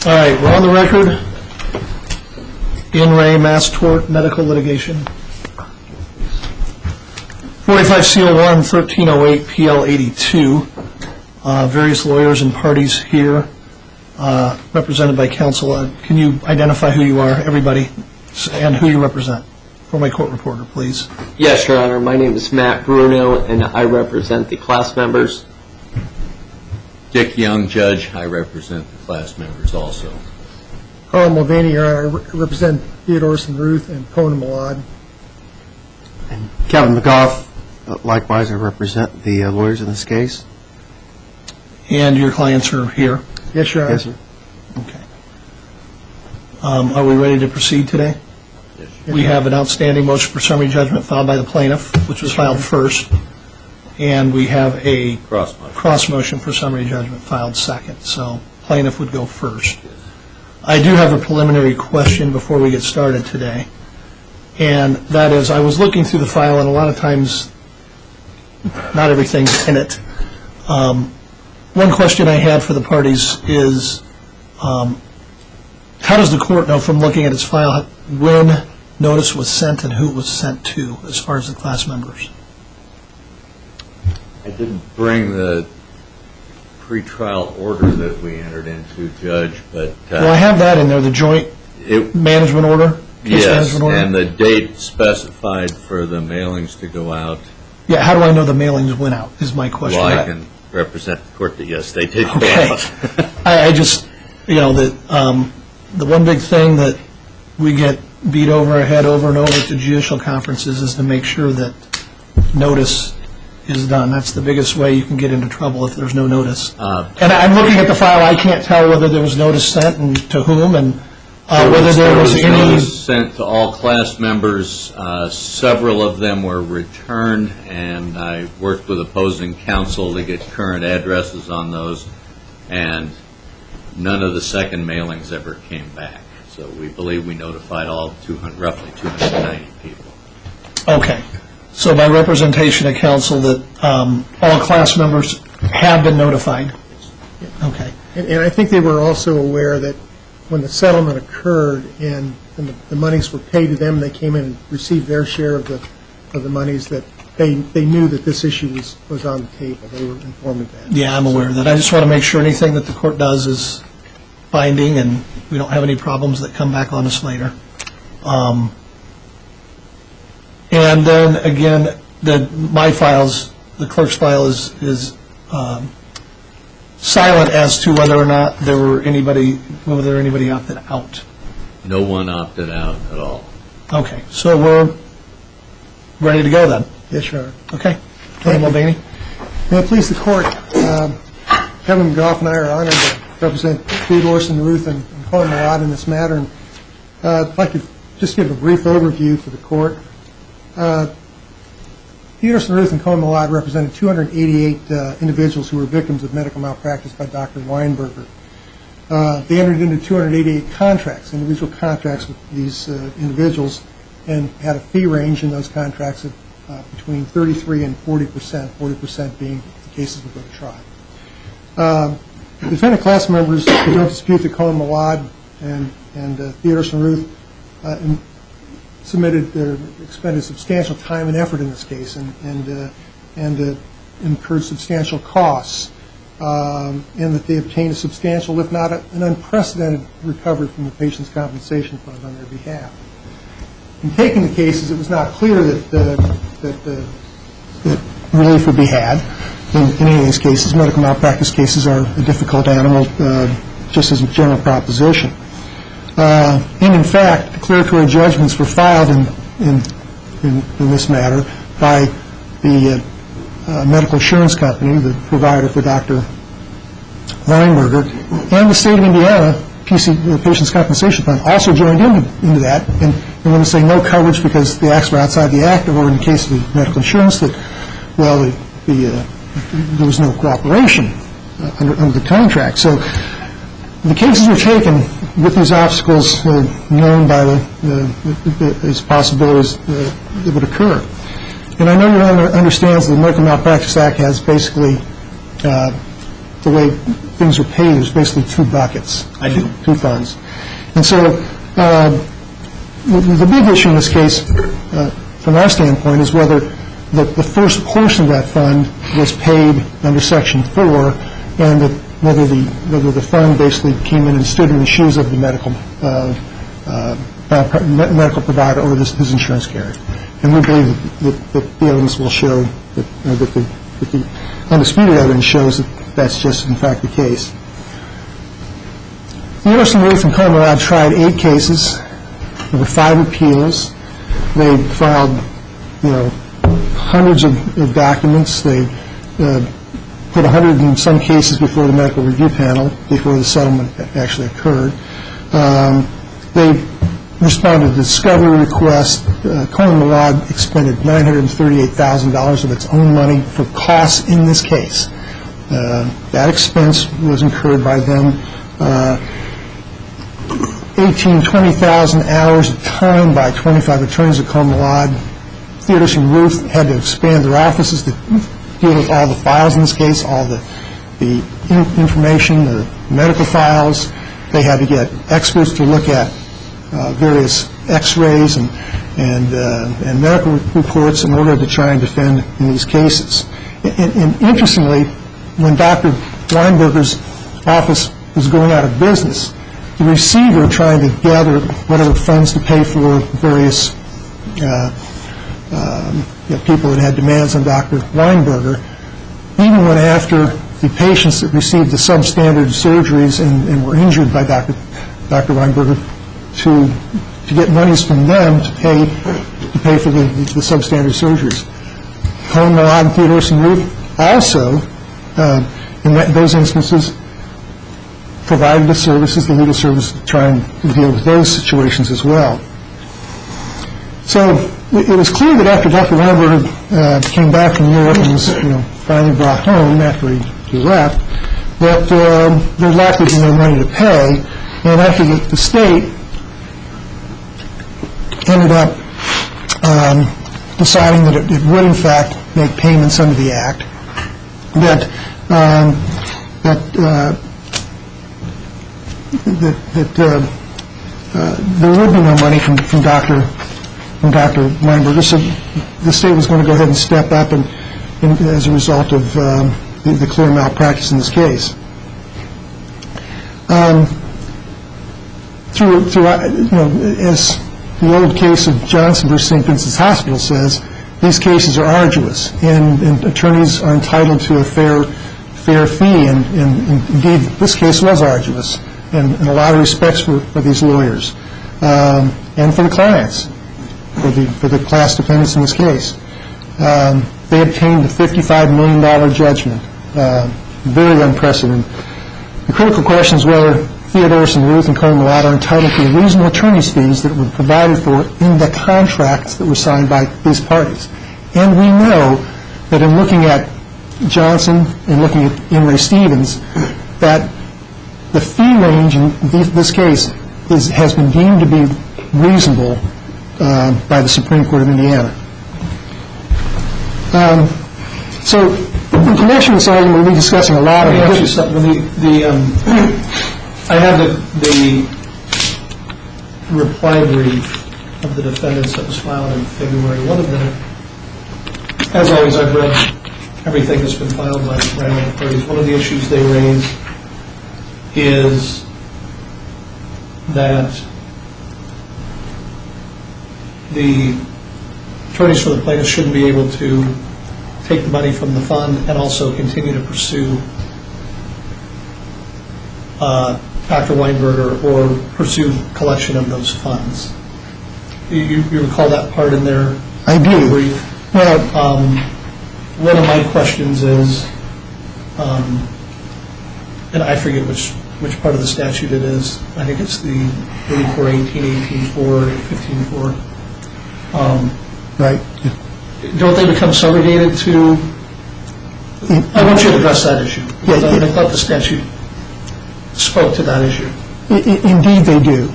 All right, we're on the record. In re Mass Tort Medical Litigation. 45 Seal 1, 1308 PL 82. Various lawyers and parties here, represented by counsel. Can you identify who you are, everybody, and who you represent? For my court reporter, please. Yes, Your Honor. My name is Matt Bruno, and I represent the class members. Dick Young, Judge. I represent the class members also. Carl Mulvaney, Your Honor. I represent Theodorson Ruth and Conan Malad. And Kevin McGough, likewise, I represent the lawyers in this case. And your clients are here? Yes, Your Honor. Yes, sir. Okay. Are we ready to proceed today? Yes. We have an outstanding motion for summary judgment filed by the plaintiff, which was filed first, and we have a cross motion for summary judgment filed second. So plaintiff would go first. Yes. I do have a preliminary question before we get started today, and that is, I was looking through the file, and a lot of times not everything's in it. One question I had for the parties is, how does the court know from looking at its file when notice was sent and who it was sent to as far as the class members? I didn't bring the pretrial order that we entered into, Judge, but... well, I have that in there, the joint management order? Yes, management order? And the date specified for the mailings to go out. Yeah, how do I know the mailings went out is my question. Well, I can represent the court that, yes, they did go out. I just, you know, the one big thing that we get beat over our head over and over at the judicial conferences is to make sure that notice is done. That's the biggest way you can get into trouble if there's no notice. And I'm looking at the file. I can't tell whether there was notice sent and to whom, and whether there was any notice sent to all class members. Several of them were returned, and I worked with opposing counsel to get current addresses on those, and none of the second mailings ever came back. So we believe we notified all roughly 290 people. Okay. So by representation of counsel that all class members have been notified? Okay. And I think they were also aware that when the settlement occurred and the monies were paid to them, they came in and received their share of the monies, that they knew that this issue was on the table. They were informed of that. Yeah, I'm aware of that. I just want to make sure anything that the court does is binding and we don't have any problems that come back on us later. And then again, my files, the clerk's file is silent as to whether or not whether anybody opted out. No one opted out at all. Okay, so we're ready to go then. Yes, Your Honor. Okay. Tony Mulvaney. May it please the court, Kevin McGough and I are honored to represent Theodorson Ruth and Conan Malad in this matter. And I'd like to just give a brief overview to the court. Theodorson Ruth and Conan Malad represented 288 individuals who were victims of medical malpractice by Dr. Weinberger. They entered into 288 individual contracts with these individuals, and had a fee range in those contracts of between 33% and 40%, 40% being the cases would go to trial. The defendant class members don't dispute that Conan Malad and Theodorson Ruth expended substantial time and effort in this case and incurred substantial costs, and that they obtained a substantial, if not an unprecedented, recovery from the patient's compensation fund on their behalf. In taking the cases, it was not clear that relief would be had. In any of these cases, medical malpractice cases are a difficult animal, just as a general proposition. And in fact, declaratory judgments were filed in this matter by the medical insurance company, the provider for Dr. Weinberger, and the state of Indiana, the Patient's Compensation Fund, also joined into that. And they want to say no coverage because the acts were outside the act, or in the case of the medical insurance, that, well, there was no cooperation under the contract. So the cases were taken with these obstacles known by as possibilities that would occur. And I know Your Honor understands the Medical Malpractice Act has basically the way things are paid, there's basically two buckets. I do. Two funds. And so the big issue in this case, from our standpoint, is whether the first portion of that fund was paid under Section 4, and whether the fund basically came in and stood in the shoes of the medical provider or his insurance carrier. And we believe that the evidence will show that the undisputed evidence shows that that's just in fact the case. The Anderson Ruth and Coleman tried 8 cases. There were 5 appeals. They filed, hundreds of documents. They put 100 in some cases before the medical review panel, before the settlement actually occurred. They responded to discovery requests. Coleman expended $938,000 of its own money for costs in this case. That expense was incurred by them. 20,000 hours of time by 25 attorneys at Coleman. Theodore and Ruth had to expand their offices to deal with all the files in this case, all the information, the medical files. They had to get experts to look at various X-rays and medical reports in order to try and defend in these cases. And interestingly, when Dr. Weinberger's office was going out of business, the receiver trying to gather whatever funds to pay for various people that had demands on Dr. Weinberger, even went after the patients that received the substandard surgeries and were injured by Dr. Weinberger to get monies from them to pay for the substandard surgeries. Coleman and Theodore and Ruth also, in those instances, provided the services, the legal services, to try and deal with those situations as well. So it was clear that after Dr. Weinberger came back from Europe and was finally brought home after he left, that there likely to be no money to pay, and after the state ended up deciding that it would in fact make payments under the Act, that there would be no money from Dr. Weinberger, so the state was going to go ahead and step up and as a result of the clear malpractice in this case. As the old case of Johnson versus St. Vincent's Hospital says, these cases are arduous, and attorneys are entitled to a fair fee, and indeed this case was arduous in a lot of respects for these lawyers and for the clients, for the class defendants in this case. They obtained a $55 million judgment, very unprecedented. The critical question is whether Theodore and Ruth and Coleman are entitled to the reasonable attorney's fees that were provided for in the contracts that were signed by these parties. And we know that in looking at Johnson and looking at Emory Stevens, that the fee range in this case has been deemed to be reasonable by the Supreme Court of Indiana. So in connection with this argument, we'll be discussing a lot of... Let me ask you something. I have the reply brief of the defendants that was filed in February. One of them, as always, I've read everything that's been filed by all the parties. One of the issues they raise is that the attorneys for the plaintiffs shouldn't be able to take the money from the fund and also continue to pursue Dr. Weinberger or pursue collection of those funds. You recall that part in their brief? Well, one of my questions is, and I forget which part of the statute it is. I think it's the 3418, 18.4, 15.4. right. Don't they become segregated to... I want you to address that issue. Because I thought the statute spoke to that issue. Indeed they do.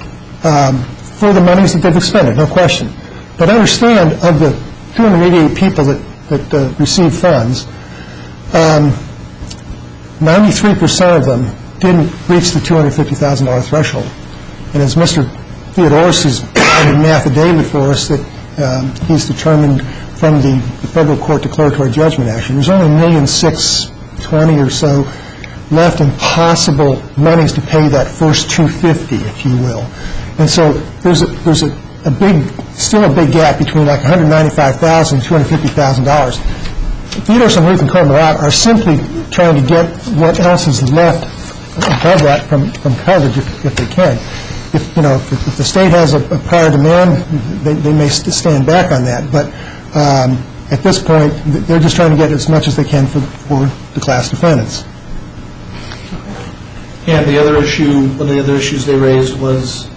For the monies that they've expended, no question. But understand, of the 288 people that receive funds, 93% of them didn't reach the $250,000 threshold. And as Mr. Theodoros has provided an affidavit for us that he's determined from the federal court declaratory judgment action, there's only $1,620,000 or so left in possible monies to pay that first $250,000, if you will. And so there's still a big gap between like $195,000 and $250,000. Theodoros and Ruth and Carmelot are simply trying to get what else is left above that from coverage if they can. If the state has a prior demand, they may stand back on that. But at this point, they're just trying to get as much as they can for the class defendants. And the other issue, one of the other issues they raised was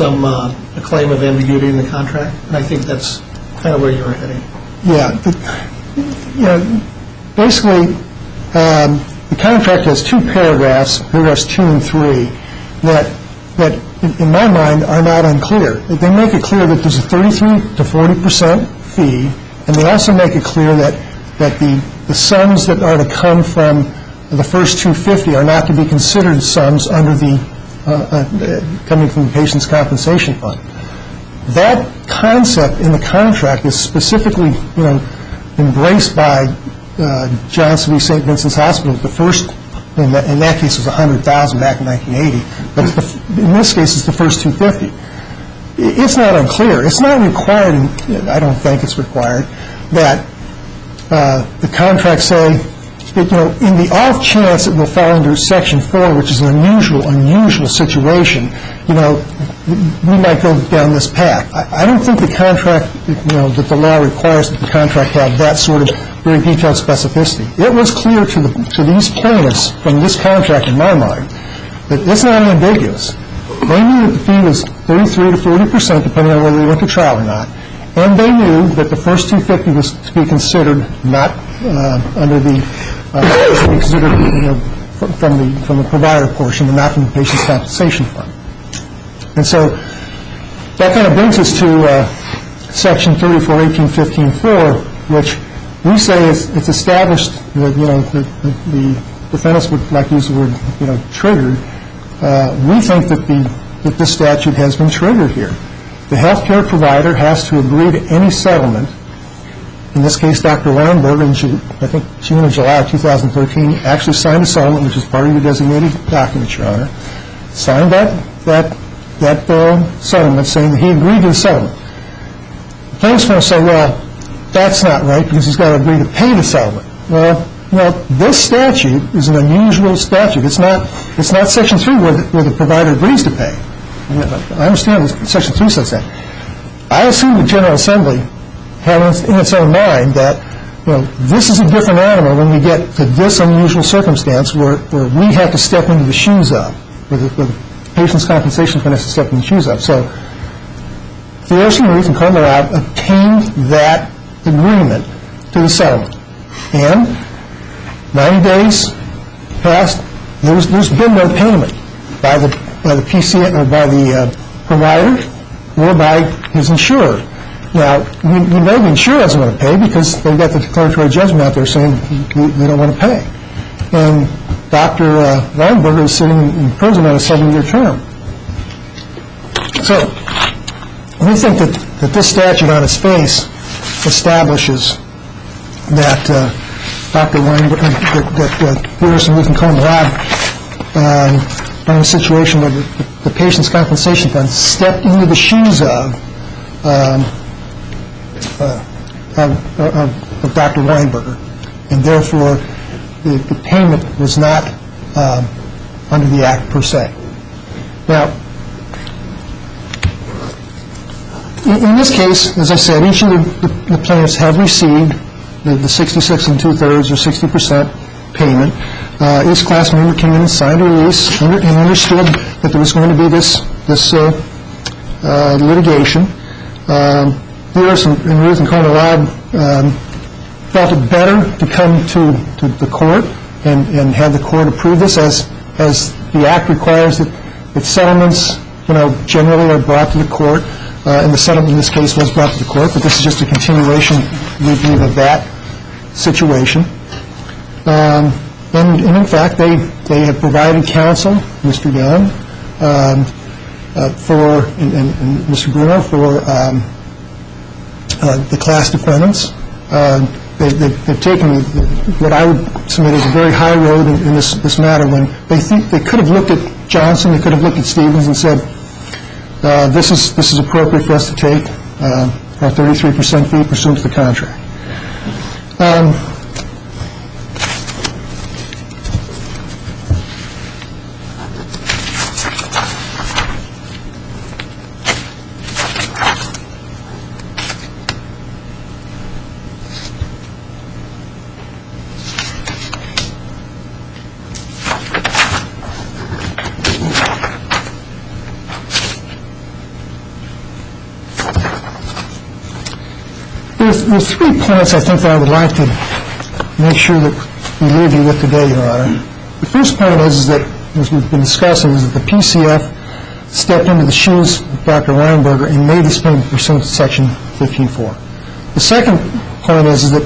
a claim of ambiguity in the contract, and I think that's kind of where you were heading. Yeah. Basically, the contract has two paragraphs 2 and 3, that in my mind are not unclear. They make it clear that there's a 33 to 40% fee, and they also make it clear that the sums that are to come from the first $250,000 are not to be considered sums under the coming from the patient's compensation fund. That concept in the contract is specifically, embraced by Johnson v. St. Vincent's Hospital. The first, in that case, was $100,000 back in 1980, but in this case, it's the first $250,000. It's not unclear. It's not required. I don't think it's required that the contract say, in the off chance it will fall under Section 4, which is an unusual situation, we might go down this path. I don't think the contract, that the law requires that the contract have that sort of very detailed specificity. It was clear to these plaintiffs from this contract, in my mind, that it's not ambiguous. They knew that the fee was 33 to 40%, depending on whether they went to trial or not, and they knew that the first $250,000 was to be considered not under the considered from the provider portion and not from the patient's compensation fund. And so that kind of brings us to Section 3418.15.4, which we say it's established that the defendants would like to use the word triggered. We think that this statute has been triggered here. The healthcare provider has to agree to any settlement. In this case, Dr. Weinberg, in I think June or July of 2013, actually signed a settlement, which is part of your designated document, Your Honor. Signed that settlement, saying that he agreed to the settlement. The plaintiff's going to say, well, that's not right because he's got to agree to pay the settlement. Well, this statute is an unusual statute. It's not Section 3 where the provider agrees to pay. I understand that Section 3 says that. I assume the General Assembly had in its own mind that this is a different animal when we get to this unusual circumstance where we have to step into the shoes of, where the patient's compensation fund has to step in the shoes of. So Theodoros and Ruth and Carmelot obtained that agreement to the settlement. And 90 days passed, there's been no payment by the PCN or by the provider or by his insurer. Now, we know the insurer doesn't want to pay because they've got the declaratory judgment out there saying they don't want to pay. And Dr. Weinberger is sitting in prison on a 7-year term. So we think that this statute on its face establishes that Dr. Weinberger, that Theodoros and Ruth and Carmelot are in a situation where the patient's compensation fund stepped into the shoes of Dr. Weinberger, and therefore the payment was not under the Act per se. Now, in this case, as I said, each of the plaintiffs have received the 66 2/3 or 60% payment. Each class member came in and signed a release and understood that there was going to be this litigation. Theodoros and Ruth and Carmelot felt it better to come to the court and have the court approve this, as the Act requires that settlements, generally are brought to the court. And the settlement in this case was brought to the court, but this is just a continuation, we believe, of that situation. And in fact, they have provided counsel, Mr. Young, and Mr. Bruno, for the class defendants. They've taken what I would submit as a very high road in this matter, when they think they could have looked at Johnson, they could have looked at Stevens and said, this is appropriate for us to take our 33% fee pursuant to the contract. There's 3 points I think that I would like to make sure that we leave you with today, Your Honor. The first point is that, as we've been discussing, is that the PCF stepped into the shoes of Dr. Weinberger and made this payment pursuant to Section 15.4. The second point is that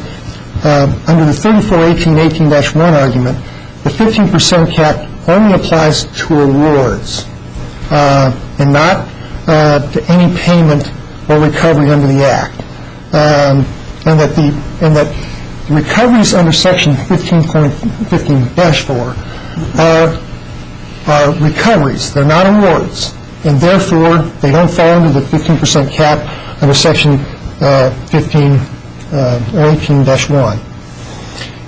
under the 3418-18-1 argument, the 15% cap only applies to awards and not to any payment or recovery under the Act. And that the recoveries under Section 15.15-4 are recoveries. They're not awards, and therefore they don't fall under the 15% cap under Section 15 or 18-1.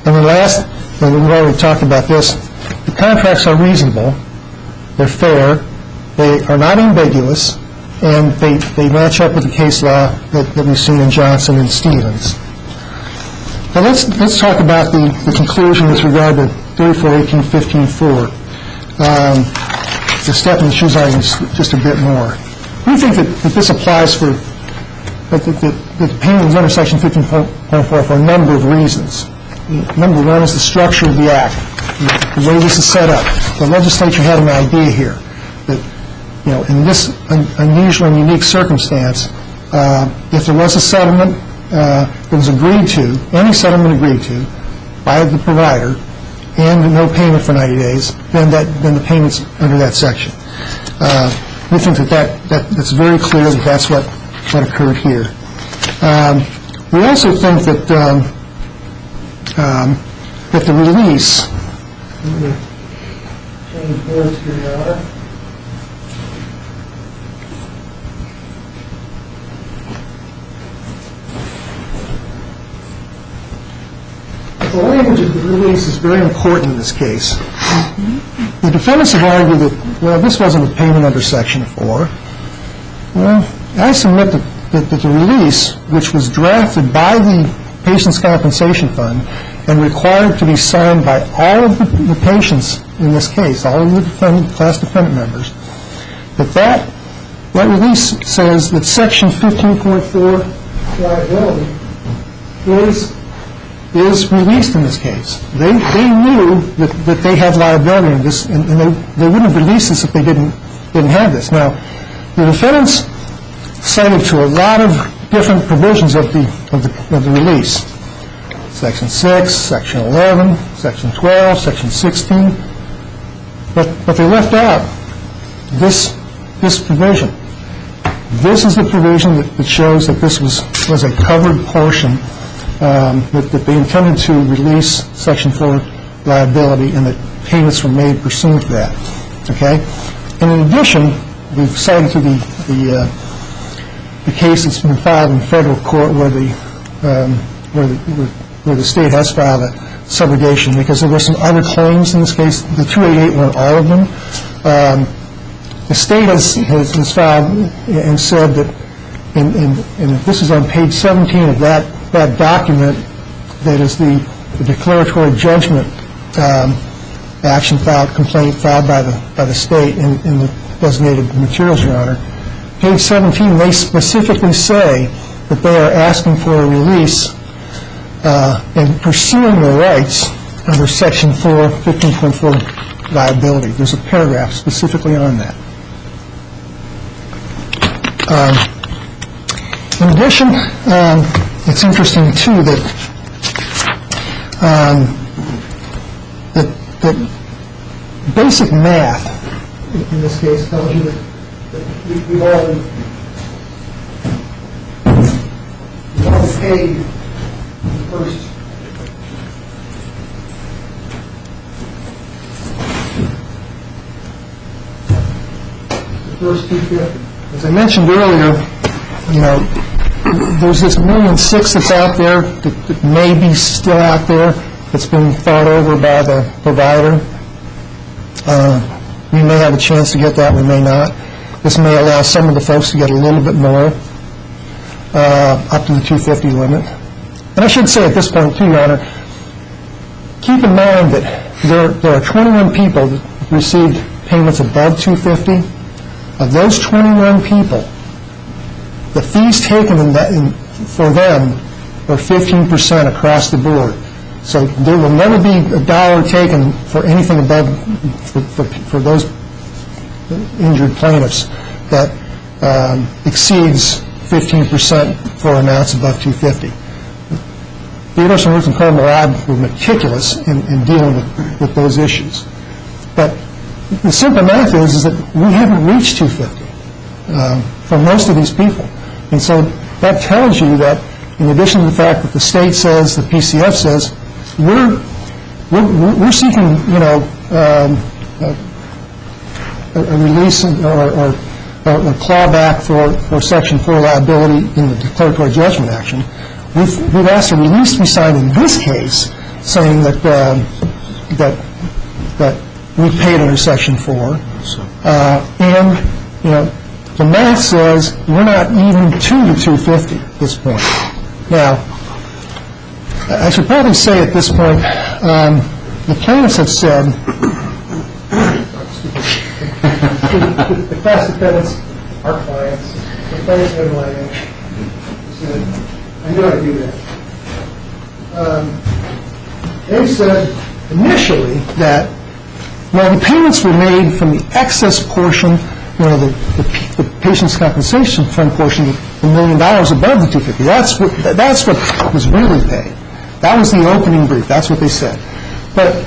And the last, and we've already talked about this, the contracts are reasonable, they're fair, they are not ambiguous, and they match up with the case law that we've seen in Johnson and Stevens. Now let's talk about the conclusion with regard to 3418-15-4. The step in the shoes argument just a bit more. We think that this applies for that the payment is under Section 15.4 for a number of reasons. Number one is the structure of the Act, the way this is set up. The legislature had an idea here that, in this unusual and unique circumstance, if there was a settlement that was agreed to, any settlement agreed to by the provider, and no payment for 90 days, then the payment's under that section. We think that's very clear that that's what occurred here. We also think that the release. I'm going to change boards here, Your Honor. The language of the release is very important in this case. The defendants have argued that, well, this wasn't a payment under Section 4. Well, I submit that the release, which was drafted by the Patients' Compensation Fund and required to be signed by all of the patients in this case, all of the class defendant members, that release says that Section 15.4 liability is released in this case. They knew that they had liability in this, and they wouldn't have released this if they didn't have this. Now, the defendants cited to a lot of different provisions of the release. Section 6, Section 11, Section 12, Section 16, but they left out this provision. This is the provision that shows that this was a covered portion, that they intended to release Section 4 liability and that payments were made pursuant to that. Okay? And in addition, we've cited to the case that's been filed in federal court where the state has filed a subrogation, because there were some other claims in this case. The 288 weren't all of them. The state has filed and said that, and this is on page 17 of that document, that is the declaratory judgment complaint filed by the state in the designated materials, Your Honor. Page 17, they specifically say that they are asking for a release and pursuing their rights under Section 4, 15.4 liability. There's a paragraph specifically on that. In addition, it's interesting, too, that that basic math in this case tells you that we've already paid the first $250,000. As I mentioned earlier, there's this $1.6 million that's out there that may be still out there that's been thought over by the provider. We may have a chance to get that, we may not. This may allow some of the folks to get a little bit more, up to the $250,000 limit. And I should say at this point, too, Your Honor, keep in mind that there are 21 people that received payments above $250,000. Of those 21 people, the fees taken for them are 15% across the board. So there will never be a dollar taken for anything above, for those injured plaintiffs that exceeds 15% for amounts above $250,000. Theodore and Ruth and Carl Lab were meticulous in dealing with those issues. But the simple math is that we haven't reached $250,000 for most of these people. And so that tells you that in addition to the fact that the state says, the PCF says, we're seeking, a release or a clawback for Section 4 liability in the declaratory judgment action. We've asked a release to be signed in this case, saying that we paid under Section 4, and the math says we're not even to the $250,000 at this point. Now, I should probably say at this point, the plaintiffs have said, the class defendants, our clients, the plaintiffs have said, I knew I'd do that. They said initially that, well, the payments were made from the excess portion, the patient's compensation fund portion, $1 million above the $250,000. That's what was really paid. That was the opening brief. That's what they said. But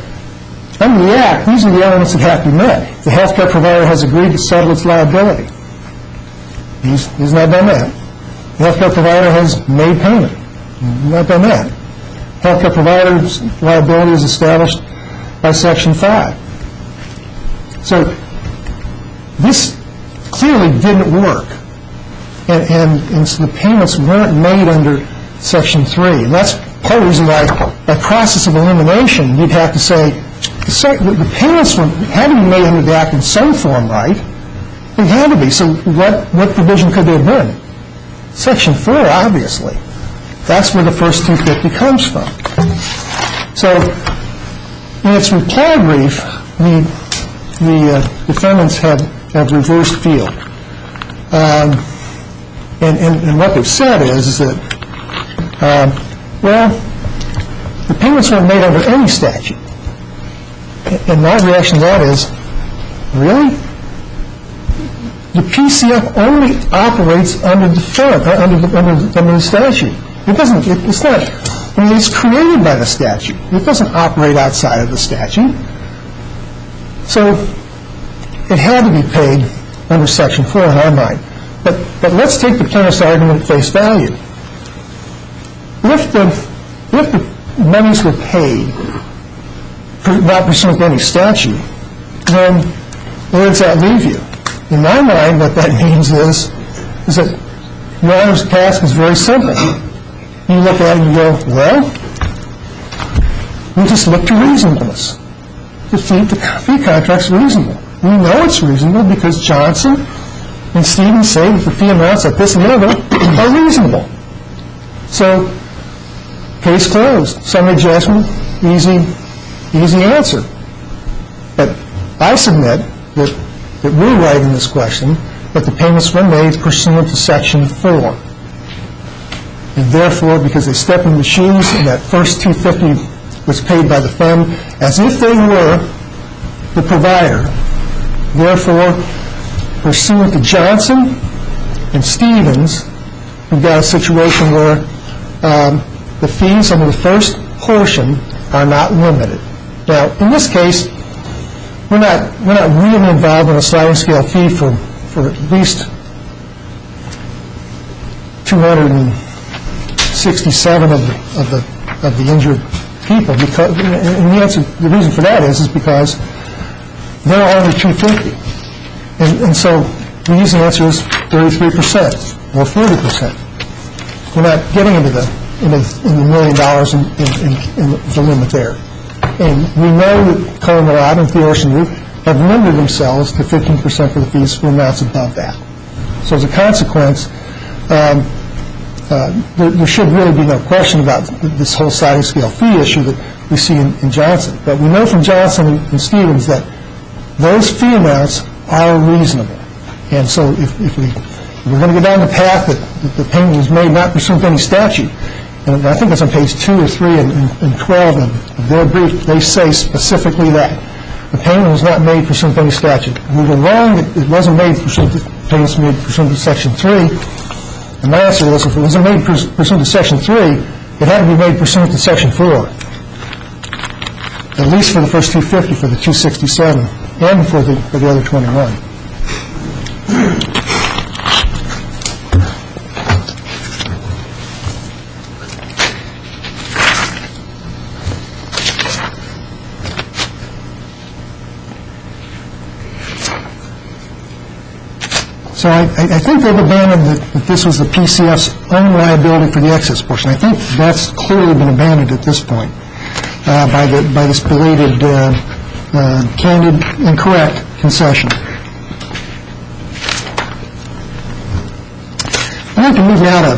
under the Act, these are the elements that have to be met. The health care provider has agreed to settle its liability. He's not done that. The health care provider has made payment. He's not done that. Health care provider's liability is established by Section 5. So this clearly didn't work. And so the payments weren't made under Section 3. And that's part of the reason why, by process of elimination, you'd have to say, the payments had to be made under the Act in some form, right? They had to be. So what provision could they have been? Section 4, obviously. That's where the first $250,000 comes from. So in its reply brief, the defendants have reversed field. And what they've said is that, well, the payments weren't made under any statute. And my reaction to that is, really? The PCF only operates under the statute. It's not, it's created by the statute. It doesn't operate outside of the statute. So it had to be paid under Section 4 in our mind. But let's take the plaintiff's argument at face value. If the monies were paid not pursuant to any statute, then where does that leave you? In my mind, what that means is that Your Honor's task is very simple. You look at it and you go, well, we just look to reasonableness. The fee contract's reasonable. We know it's reasonable because Johnson and Stevens say that the fee amounts at this level are reasonable. So, case closed. Summary judgment, easy answer. But I submit that we're right in this question, that the payments were made pursuant to Section 4. And therefore, because they stepped in the shoes and that first $250,000 was paid by the fund as if they were the provider, therefore, pursuant to Johnson and Stevens, we've got a situation where the fees under the first portion are not limited. Now, in this case, we're not really involved in a sliding scale fee for at least 267 of the injured people, because, and the reason for that is because they're only 250, and so the easy answer is 33% or 40%. We're not getting into the $1 million in the limit there. And we know that Colorado and Theorson Group have limited themselves to 15% for the fees for amounts above that. So as a consequence, there should really be no question about this whole sliding scale fee issue that we see in Johnson. But we know from Johnson and Stevens that those fee amounts are reasonable. And so if we're going to go down the path that the payment was made not pursuant to any statute, and I think it's on page 2 or 3 and 12 of their brief, they say specifically that the payment was not made pursuant to any statute. We were wrong that it wasn't made pursuant to payments made pursuant to Section 3. And my answer was, if it wasn't made pursuant to Section 3, it had to be made pursuant to Section 4, at least for the first 250, for the 267, and for the other 21. So I think they've abandoned that this was the PCF's own liability for the excess portion. I think that's clearly been abandoned at this point by this belated, candid, and correct concession. I'd like to move now to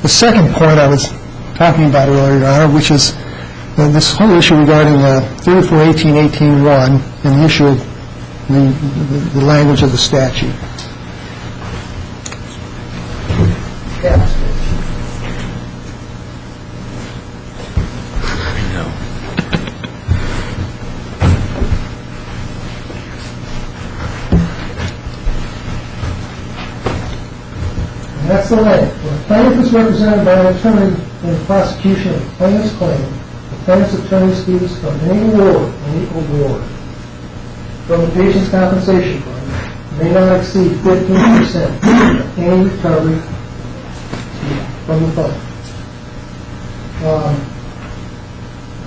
the second point I was talking about earlier, Your Honor, which is this whole issue regarding 3418.18.1 and the issue of the language of the statute. And that's the language. When a plaintiff is represented by an attorney in the prosecution of a plaintiff's claim, the plaintiff's attorney's fees from any award, an equal award, from the patient's compensation fund may not exceed 15% of any recovery from the fund.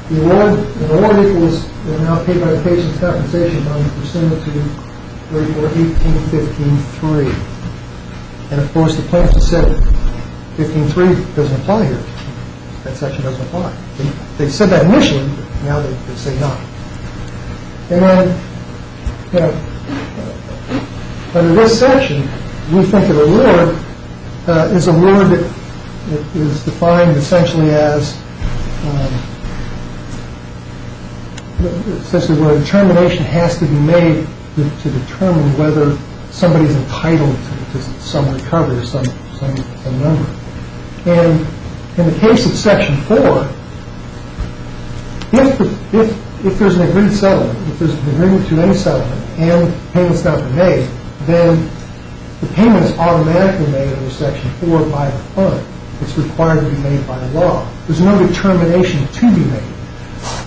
The award equals the amount paid by the patient's compensation fund pursuant to 3418.15.3. And of course, the plaintiff has said 15.3 doesn't apply here. That section doesn't apply. They said that initially, but now they say not. And then, under this section, we think an award is a award that is defined essentially as essentially where a determination has to be made to determine whether somebody is entitled to some recovery or some number. And in the case of Section 4, if there's an agreed settlement, if there's an agreement to any settlement, and payment's not been made, then the payment is automatically made under Section 4 by the fund. It's required to be made by law. There's no determination to be made.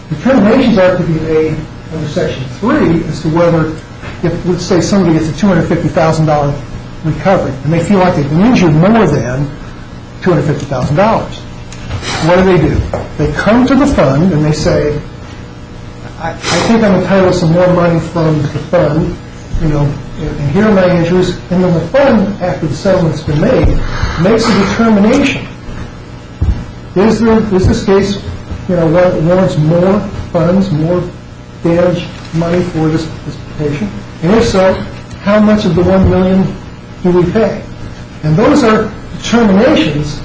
Determinations are to be made under Section 3 as to whether, if, let's say, somebody gets a $250,000 recovery, and they feel like they've been injured more than $250,000. What do? They come to the fund and they say, I think I'm entitled to some more money from the fund, and here are my injuries. And then the fund, after the settlement's been made, makes a determination. Is this case, warrants more funds, more damage money for this patient? And if so, how much of the $1 million do we pay? And those are determinations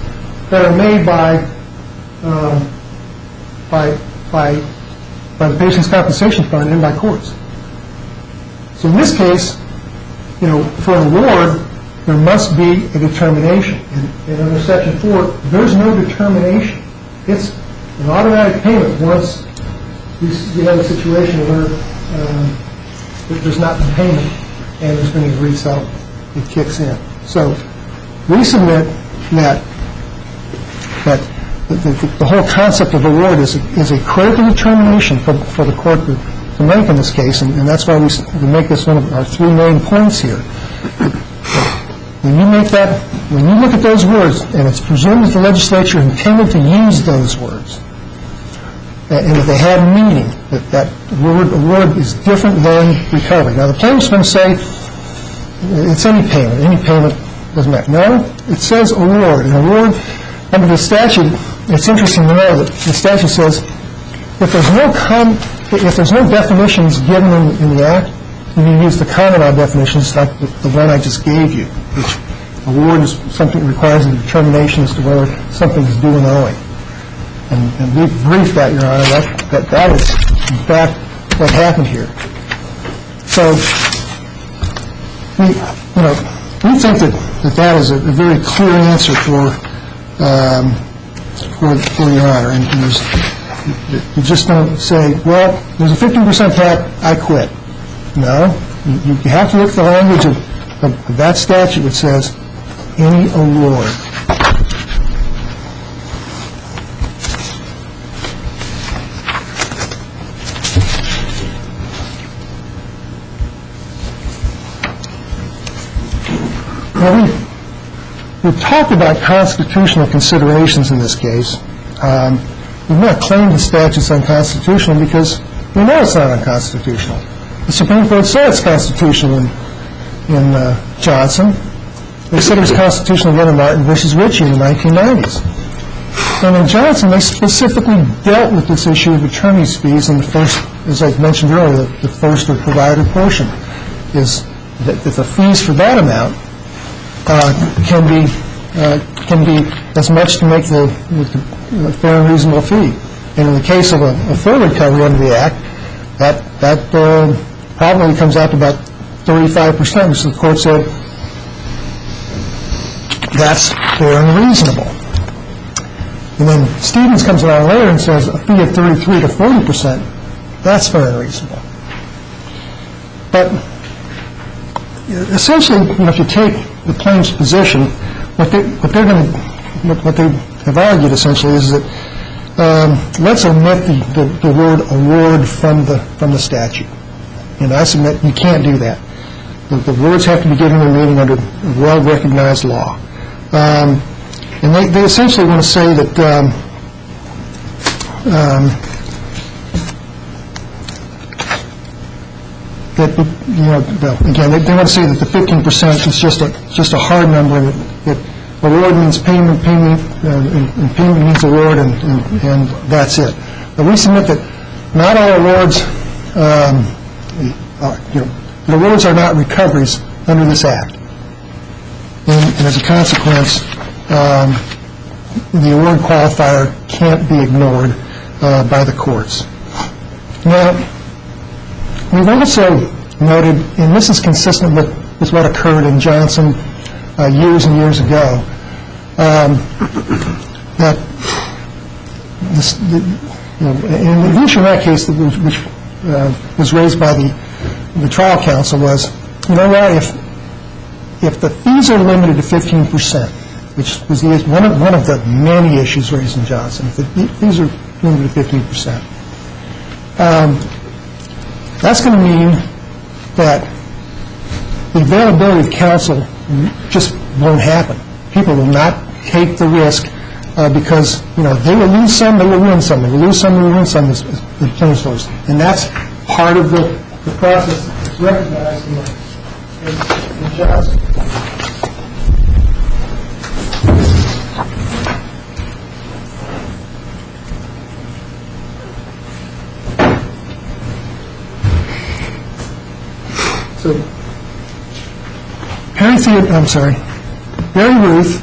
that are made by the patient's compensation fund and by courts. So in this case, for an award, there must be a determination. And under Section 4, there's no determination. It's an automatic payment once you have a situation where there's not been payment and there's been an agreed settlement. It kicks in. So we submit that the whole concept of award is a critical determination for the court to make in this case, and that's why we make this one of our three main points here. When you look at those words, and it's presumed that the legislature intended to use those words, and that they had meaning, that word award is different than recovery. Now, the plaintiff's going to say it's any payment doesn't matter. No, it says award. An award under the statute, it's interesting to know that the statute says if there's no definitions given in the Act, you use the common law definitions like the one I just gave you, which award is something that requires a determination as to whether something is due and owing. And we've briefed that, Your Honor, that is, in fact, what happened here. So, we think that is a very clear answer for Your Honor. And you just don't say, well, there's a 15% cap, I quit. No, you have to look at the language of that statute that says any award. Now, we've talked about constitutional considerations in this case. We've not claimed the statute's unconstitutional because we know it's not unconstitutional. The Supreme Court said it's constitutional in Johnson. They said it was constitutional in Martin v. Ritchie in the 1990s. And in Johnson, they specifically dealt with this issue of attorney's fees in the first, as I mentioned earlier, the first or provider portion, is that the fees for that amount can be as much to make the fair and reasonable fee. And in the case of a full recovery under the Act, that probably comes out to about 35%, which the court said that's fair and reasonable. And then Stevens comes along later and says a fee of 33 to 40%, that's fair and reasonable. But essentially, if you take the plaintiff's position, what they have argued essentially is that let's omit the word award from the statute. And I submit you can't do that. The words have to be given their meaning under well-recognized law. And they essentially want to say that again, they want to say that the 15% is just a hard number, and that award means payment, and payment means award, and that's it. But we submit that not all awards, the awards are not recoveries under this Act. And as a consequence, the award qualifier can't be ignored by the courts. Now, we've also noted, and this is consistent with what occurred in Johnson years and years ago, that in the issue in that case, which was raised by the trial counsel, was, you know what, if the fees are limited to 15%, which was one of the many issues raised in Johnson, if the fees are limited to 15%, that's going to mean that the availability of counsel just won't happen. People will not take the risk because, they will lose some, they will win some. They will lose some, they will win some, as the plaintiff's lawyers. And that's part of the process that's recognized in Johnson. So, Barry Ruth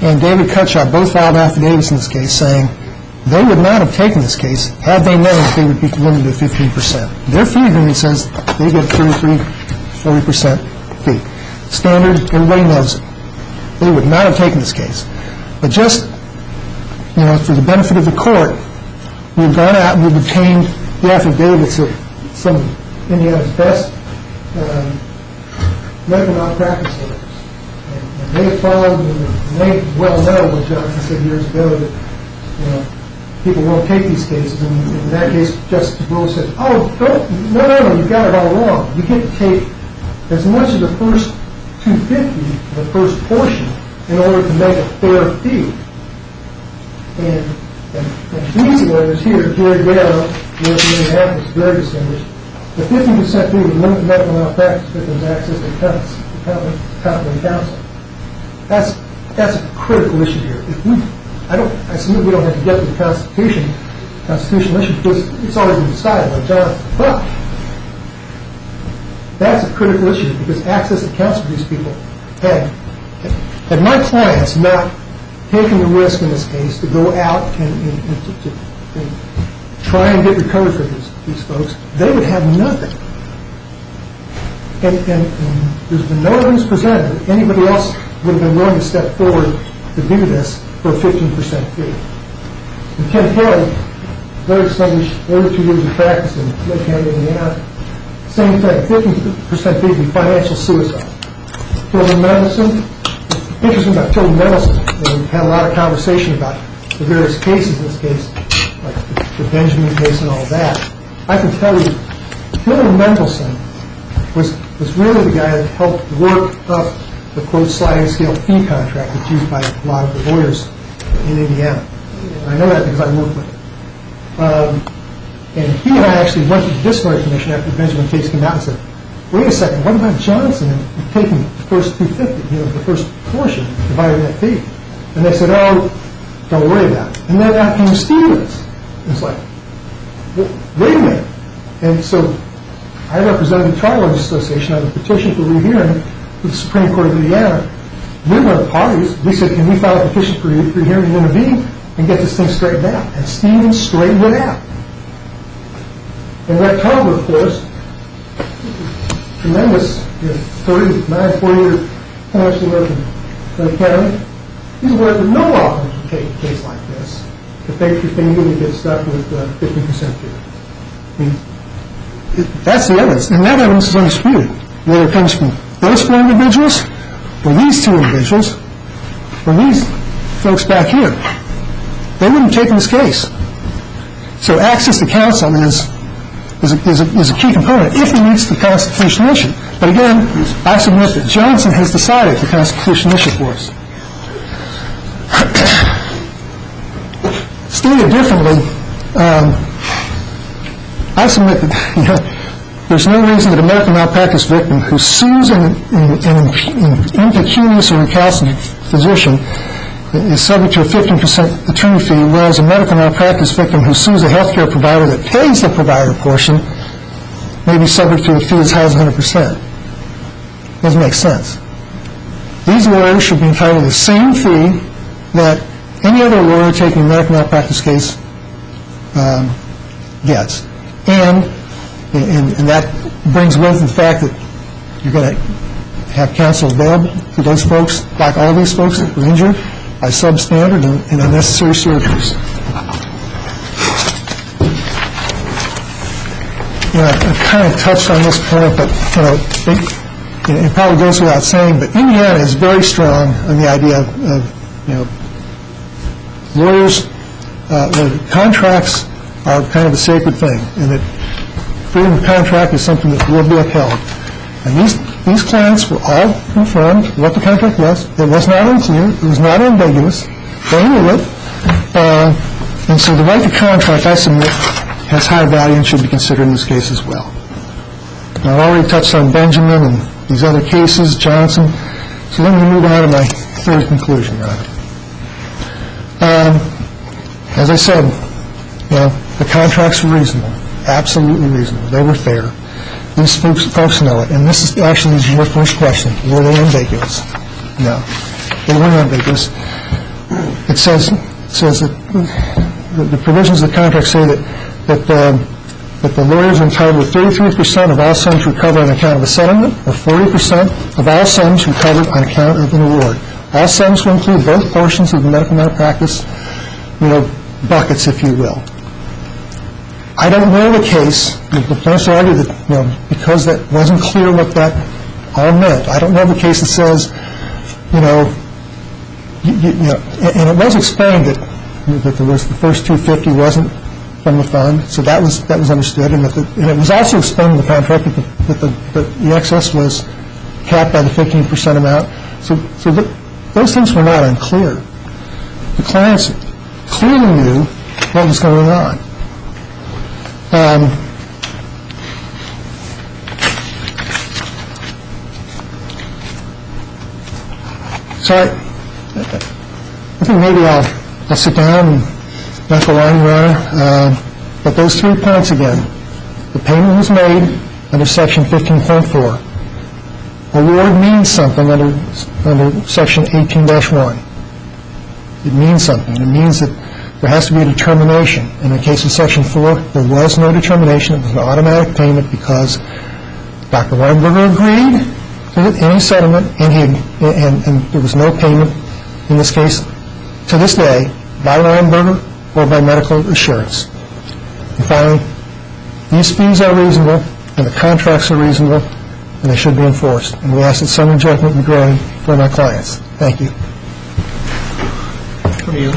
and David Cutshot both filed affidavits in this case saying they would not have taken this case had they known that they would be limited to 15%. Their fee agreement says they get 33, 40% fee. Standard, everybody knows it. They would not have taken this case. But just, for the benefit of the court, we've gone out and we've obtained the affidavits of some of Indiana's best medical malpractice lawyers. And they have followed, and they well know what Johnson said years ago, that people won't take these cases. And in that case, Justice Brewer said, "Oh, no, you've got it all wrong. You get to take as much of the first $250, the first portion, in order to make a fair fee." And these lawyers here, Jerry Garrow, working in Minneapolis, very distinguished. The 50% fee would limit medical malpractice victims' access to competent counsel. That's a critical issue here. I submit we don't have to get to the constitutional issue because it's already been decided by Johnson. But that's a critical issue because access to counsel for these people had my clients not taken the risk in this case to go out and try and get recovery for these folks, they would have nothing. And there's been no evidence presented that anybody else would have been willing to step forward to do this for a 15% fee. And Ken Kelly, very distinguished, 32 years of practice in Lake County, Indiana, same thing, 15% fee would be financial suicide. Tilden Mendelsohn, interesting about Tilden Mendelsohn, we've had a lot of conversation about the various cases in this case, like the Benjamin case and all that. I can tell you, Tilden Mendelsohn was really the guy that helped work up the quote sliding scale fee contract that's used by a lot of the lawyers in Indiana. And I know that because I worked with him. And he and I actually went to the disciplinary commission after the Benjamin case came out and said, wait a second, what about Johnson and taking the first $250, the first portion, dividing that fee? And they said, oh, don't worry about it. And then out came Stevens. It's like, well, wait a minute. And so I represented the Trial Lawyers Association on a petition for rehearing with the Supreme Court of Indiana. We were the parties. We said, can we file a petition for rehearing and intervene and get this thing straightened out? And Stevens straightened it out. And Rhett Tolber, of course, tremendous, 40-year financial work in Lake County. He's aware that no law firm can take a case like this if they really get stuck with 15% fee. I mean, that's the evidence, and that evidence is undisputed, whether it comes from those four individuals, or these two individuals, or these folks back here. They wouldn't have taken this case. So access to counsel is a key component if it meets the constitutional issue. But again, I submit that Johnson has decided the constitutional issue for us. Stated differently, I submit that there's no reason that a medical malpractice victim who sues an impecunious or recalcitrant physician is subject to a 15% attorney fee, whereas a medical malpractice victim who sues a healthcare provider that pays the provider portion may be subject to a fee as high as 100%. Doesn't make sense. These lawyers should be entitled to the same fee that any other lawyer taking a medical malpractice case gets. And that brings with the fact that you're going to have counsel available to those folks, like all these folks that were injured by substandard and unnecessary surgeries. I've kind of touched on this point, but it probably goes without saying, but Indiana is very strong on the idea of lawyers, contracts are kind of a sacred thing, and that freedom of contract is something that will be upheld. And these clients were all confirmed what the contract was. It was not unclear. It was not ambiguous. They knew it. And so the right to contract, I submit, has high value and should be considered in this case as well. Now, I've already touched on Benjamin and these other cases, Johnson. So let me move on to my third conclusion, Your Honor. As I said, the contracts were reasonable, absolutely reasonable. They were fair. These folks know it. And this is actually your first question. Were they ambiguous? No. They weren't ambiguous. It says that the provisions of the contract say that the lawyers are entitled to 33% of all sums recovered on account of a settlement, or 40% of all sums recovered on account of an award. All sums will include both portions of the medical malpractice, buckets, if you will. I don't know the case. The plaintiffs argue that, because that wasn't clear what that all meant. I don't know the case that says, and it was explained that that there was the first $250 wasn't from the fund, so that was understood, and it was also explained in the contract that the excess was capped by the 15% amount. So those things were not unclear. The clients clearly knew what was going on. So I think maybe I'll sit down and not go on, Your Honor. But those 3 points again. The payment was made under Section 15.4. Award means something under Section 18-1. It means something. It means that there has to be a determination. In the case of Section 4, there was no determination. It was an automatic payment because Dr. Weinberger agreed to any settlement, and there was no payment in this case to this day by Weinberger or by medical assurance. And finally, these fees are reasonable, and the contracts are reasonable, and they should be enforced. And we ask that summary judgment be granted for my clients. Thank you. From you.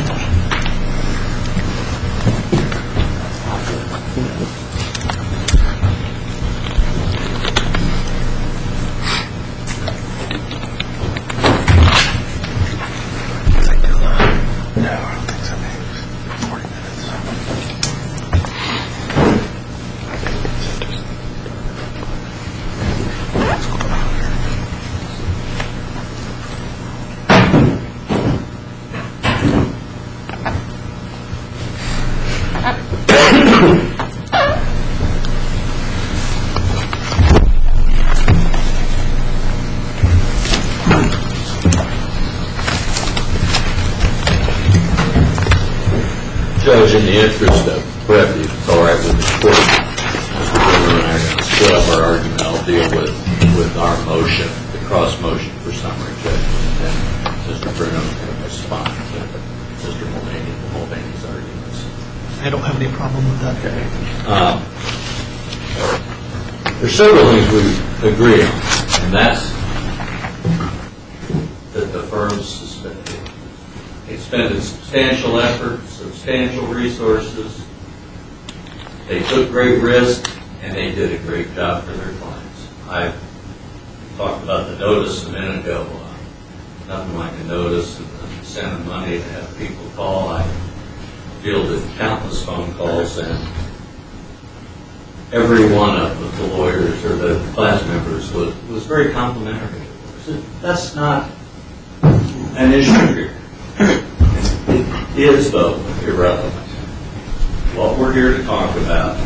Judge, in the interest of brevity, if it's all right with the court, Mr. Bruno and I are going to split up our argument. I'll deal with our motion, the cross motion for summary judgment, and Mr. Bruno is going to respond to Mr. Mulvaney's arguments. I don't have any problem with that. Okay. There's several things we agree on, and that's that the firms expended substantial effort, substantial resources. They took great risks, and they did a great job for their clients. I talked about the notice a minute ago. Nothing like a notice and sending money to have people call. I fielded countless phone calls, and every one of the lawyers or the class members was very complimentary. That's not an issue here. It is, though, irrelevant. What we're here to talk about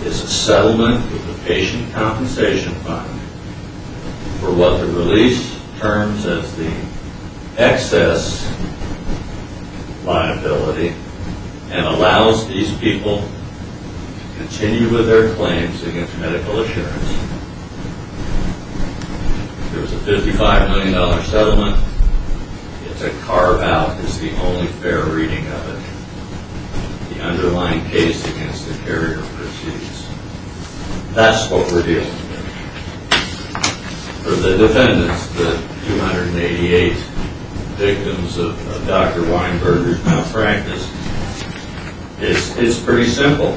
is a settlement with the Patient Compensation Fund for what the release terms as the excess liability and allows these people to continue with their claims against medical assurance. There was a $55 million settlement. It's a carve-out is the only fair reading of it. The underlying case against the carrier proceeds. That's what we're dealing with. For the defendants, the 288 victims of Dr. Weinberger's malpractice, it's pretty simple.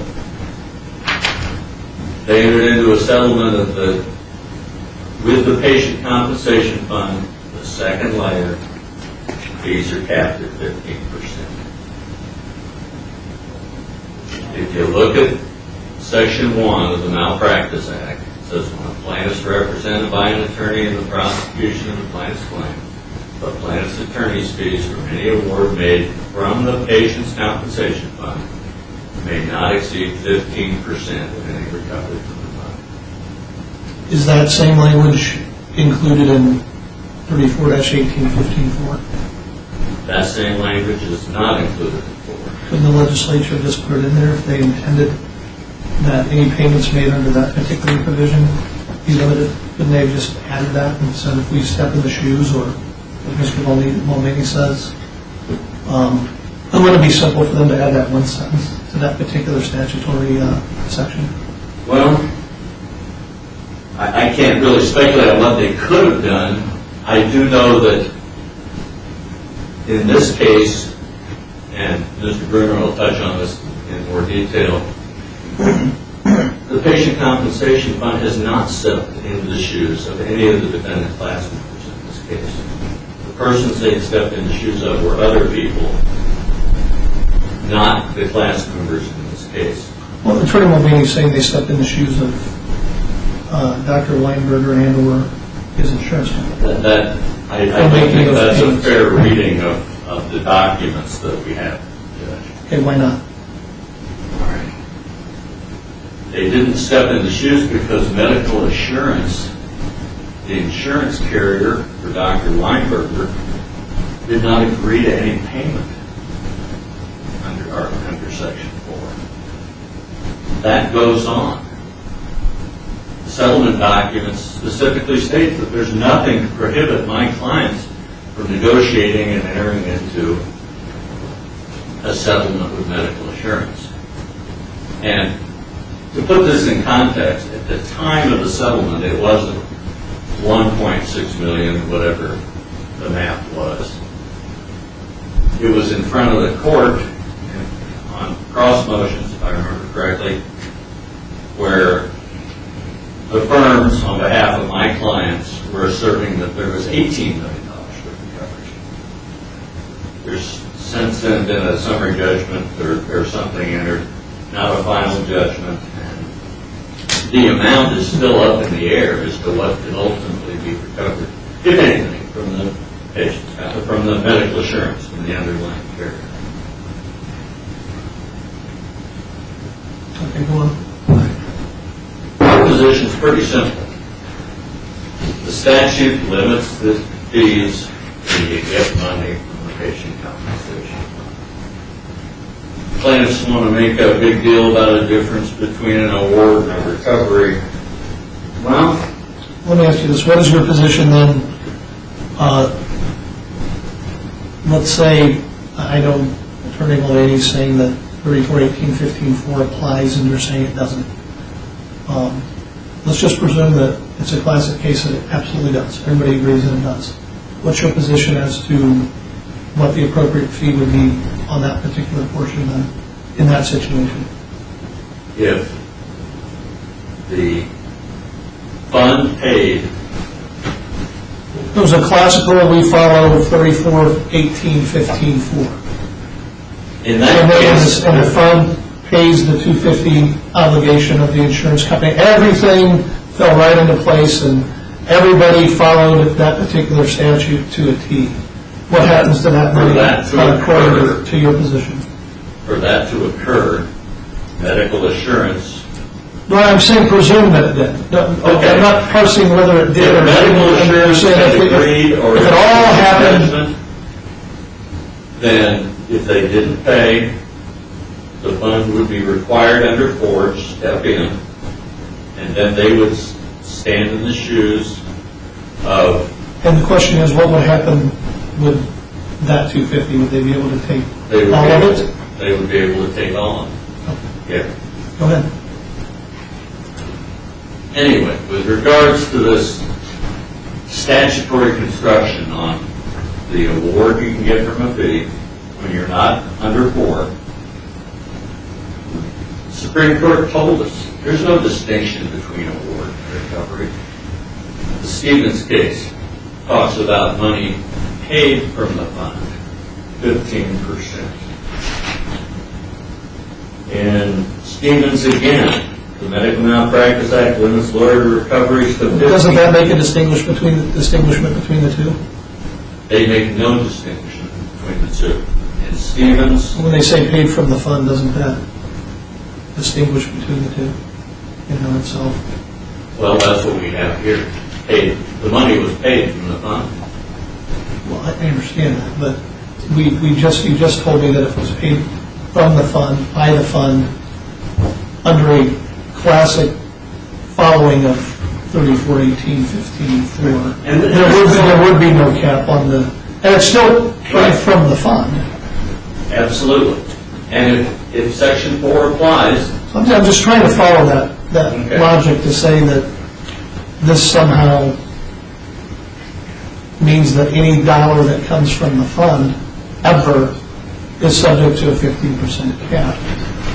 They entered into a settlement with the Patient Compensation Fund, the second layer. Fees are capped at 15%. If you look at Section 1 of the Malpractice Act, it says when a plaintiff is represented by an attorney in the prosecution of the plaintiff's claim, the plaintiff's attorney's fees from any award made from the Patient's Compensation Fund may not exceed 15% of any recovery from the fund. Is that same language included in 34-18-15-4? That same language is not included in 4. Couldn't the legislature just put it in there if they intended that any payments made under that particular provision be limited? Couldn't they have just added that and said if we step in the shoes, or what Mr. Mulvaney says? It wouldn't be simple for them to add that one sentence to that particular statutory section. Well, I can't really speculate on what they could have done. I do know that in this case, and Mr. Bruner will touch on this in more detail, the patient compensation fund has not stepped into the shoes of any of the defendant class members in this case. The persons they stepped in the shoes of were other people, not the class members in this case. Well, the Attorney Mulvaney is saying they stepped in the shoes of Dr. Weinberger and or his insurance company. I don't think that's a fair reading of the documents that we have, Judge. Okay, why not? They didn't step in the shoes because medical assurance, the insurance carrier for Dr. Weinberger, did not agree to any payment under Section 4. That goes on. The settlement documents specifically state that there's nothing to prohibit my clients from negotiating and entering into a settlement with medical assurance. And to put this in context, at the time of the settlement, it wasn't 1.6 million, whatever the math was. It was in front of the court on cross motions, if I remember correctly, where the firms, on behalf of my clients, were asserting that there was $18 million worth of coverage. There's since then been a summary judgment or something entered, not a final judgment, and the amount is still up in the air as to what can ultimately be recovered, if anything, from the patients, from the medical assurance, from the underlying carrier. Okay, go on. Our position is pretty simple. The statute limits the fees when you get money from the patient compensation fund. Plaintiffs want to make a big deal about a difference between an award and a recovery. Well, Let me ask you this. What is your position then? Let's say, I know Attorney Mulvaney is saying that 3418-15-4 applies and you're saying it doesn't. Let's just presume that it's a classic case that it absolutely does. Everybody agrees that it does. What's your position as to what the appropriate fee would be on that particular portion then, in that situation? if the fund paid, It was a classical, we follow 3418-15-4. in that case, And the fund pays the $250 obligation of the insurance company. Everything fell right into place, and everybody followed that particular statute to a T. What happens to that money according to your position? for that to occur, medical assurance. No, I'm saying presume that it did. Okay. I'm not parsing whether it did If or medical didn't. assurance had agreed or if it all happened, judgment, then if they didn't pay, the fund would be required under Tort to step in, and then they would stand in the shoes of. and the question is, what would happen with that $250? Would they be able to take all of it? They would be able to take all of it. Yeah. Go ahead. Anyway, with regards to this statutory construction on the award you can get from a fee when you're not under Tort, the Supreme Court told us there's no distinction between award and recovery. The Stevens case talks about money paid from the fund, 15%. In Stevens again, the Medical Malpractice Act limits lawyer recoveries to 50%. Doesn't that make a distinguishment between the two? They make no distinction between the two. In Stevens, When they say paid from the fund, doesn't that distinguish between the two in and of itself? well, that's what we have here. Paid. The money was paid from the fund. Well, I understand that, but you just told me that if it was paid from the fund, by the fund, under a classic following of 3418-15-4, And there would be no cap on the, and it's still paid from the fund. Absolutely. And if Section 4 applies, So I'm just trying to follow that Okay. logic to say that this somehow means that any dollar that comes from the fund ever is subject to a 15% cap.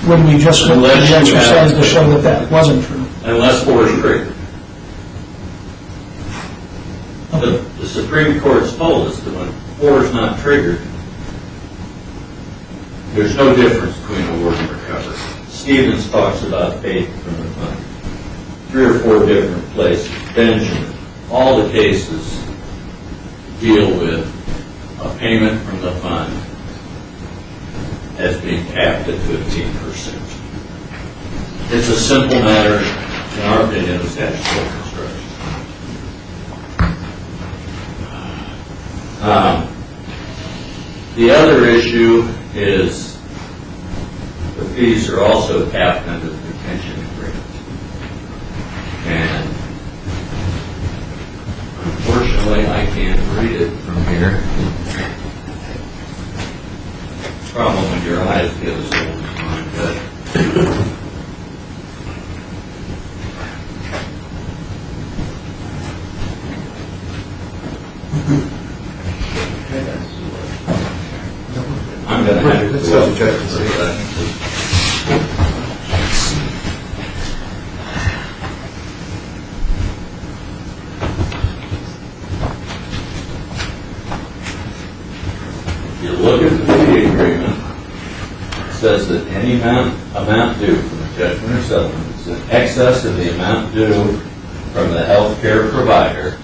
When we just went through Unless the you exercise have- to show that that wasn't true. Unless 4 is triggered. The Supreme Court's told us that when 4 is not triggered, there's no difference between award and recovery. Stevens talks about paid from the fund. 3 or 4 different places. Benjamin, all the cases deal with a payment from the fund as being capped at 15%. It's a simple matter, in our opinion, of statutory construction. The other issue is the fees are also capped under the retention agreement. And unfortunately, I can't read it from here. Problem when your eyes get as old as mine, but I'm going to have to go up for a second. If you look at the fee agreement, it says that any amount due from a judgment or settlement is in excess of the amount due from the health care provider.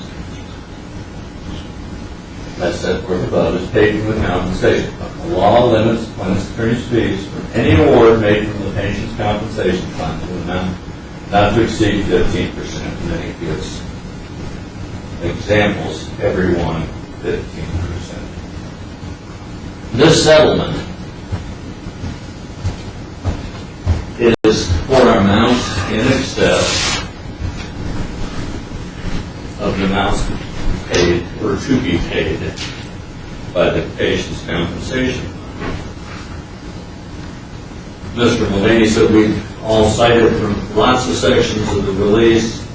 That's set forth above, is paid from the compensation fund. The law limits plaintiff's attorney's fees from any award made from the patient's compensation fund to an amount not to exceed 15%. And then he gives examples, every one 15%. This settlement is for amounts in excess of the amounts paid or to be paid by the patient's compensation. Mr. Mulvaney said we all cited from lots of sections of the release.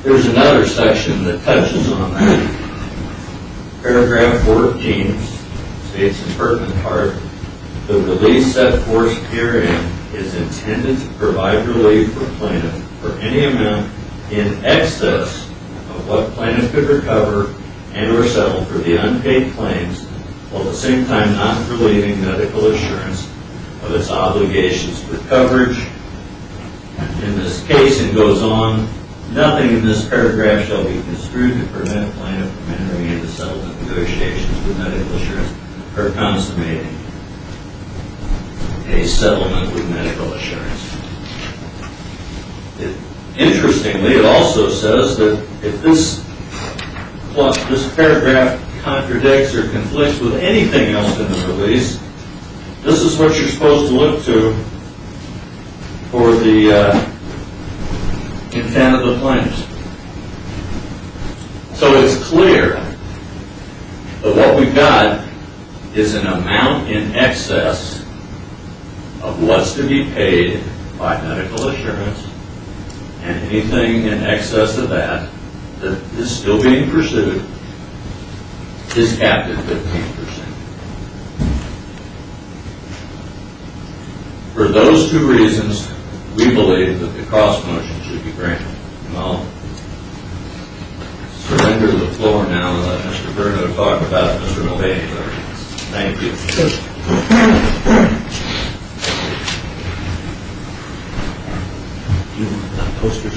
There's another section that touches on that. Paragraph 14 states in pertinent part, the release set forth herein is intended to provide relief for plaintiff for any amount in excess of what plaintiff could recover and or settle for the unpaid claims, while at the same time not relieving medical assurance of its obligations for coverage. In this case, it goes on, nothing in this paragraph shall be construed to prevent plaintiff from entering into settlement negotiations with medical assurance or consummating a settlement with medical assurance. Interestingly, it also says that if this paragraph contradicts or conflicts with anything else in the release, this is what you're supposed to look to for the intent of the plaintiffs. So it's clear that what we've got is an amount in excess of what's to be paid by medical assurance, and anything in excess of that that is still being pursued is capped at 15%. For those two reasons, we believe that the cross motion should be granted. And I'll surrender the floor now and let Mr. Bruno talk about Mr. Mulvaney's arguments. Thank you. Posters.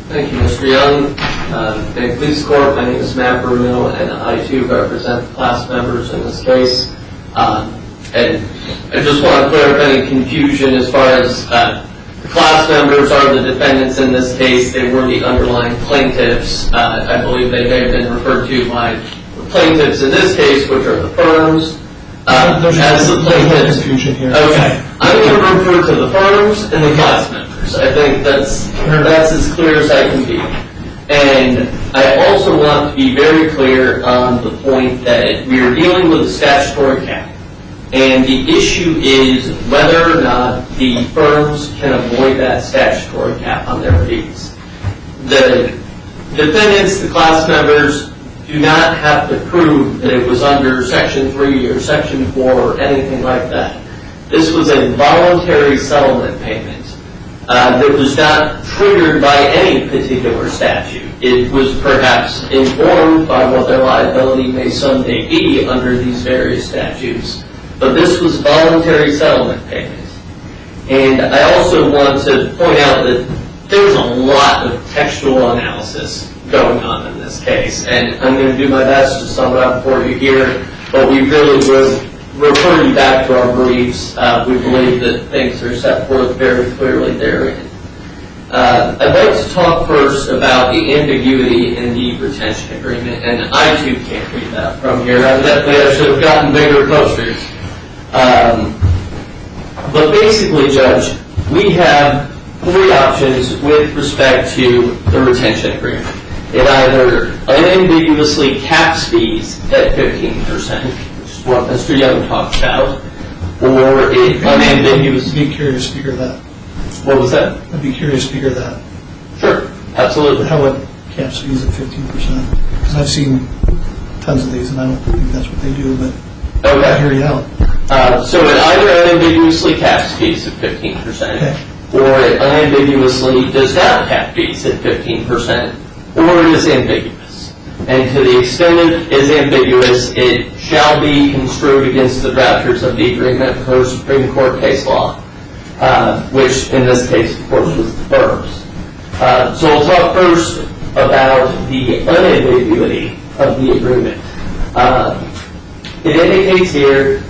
Thank you, Mr. Young. May it please the court, my name is Matt Bruno, and I too represent the class members in this case. And I just want to clear up any confusion as far as the class members are the defendants in this case. They were the underlying plaintiffs. I believe they may have been referred to by the plaintiffs in this case, which are the firms. There's as the plaintiffs. Confusion here. Okay, I'm going to refer to the firms and the class members. I think that's as clear as I can be. And I also want to be very clear on the point that we are dealing with a statutory cap. And the issue is whether or not the firms can avoid that statutory cap on their fees. The defendants, the class members, do not have to prove that it was under Section 3 or Section 4 or anything like that. This was a voluntary settlement payment that was not triggered by any particular statute. It was perhaps informed by what their liability may someday be under these various statutes, but this was voluntary settlement payment. And I also want to point out that there's a lot of textual analysis going on in this case, and I'm going to do my best to sum it up for you here, but we really would refer you back to our briefs. We believe that things are set forth very clearly therein. I'd like to talk first about the ambiguity in the retention agreement, and I too can't read that from here. Evidently I should have gotten bigger posters. But basically, Judge, we have three options with respect to the retention agreement. It either unambiguously caps fees at 15%, which is what Mr. Young talked about, or it unambiguously... I'd be curious to hear that. What was that? I'd be curious to hear that. Sure, absolutely. How it caps fees at 15%. Because I've seen tons of these, and I don't think that's what they do, but I hear you out. So it either unambiguously caps fees at 15%, Okay. or it unambiguously does not cap fees at 15%, or it is ambiguous. And to the extent it is ambiguous, it shall be construed against the drafters of the agreement per Supreme Court case law, which in this case, of course, was the firms. So we'll talk first about the unambiguity of the agreement. It indicates here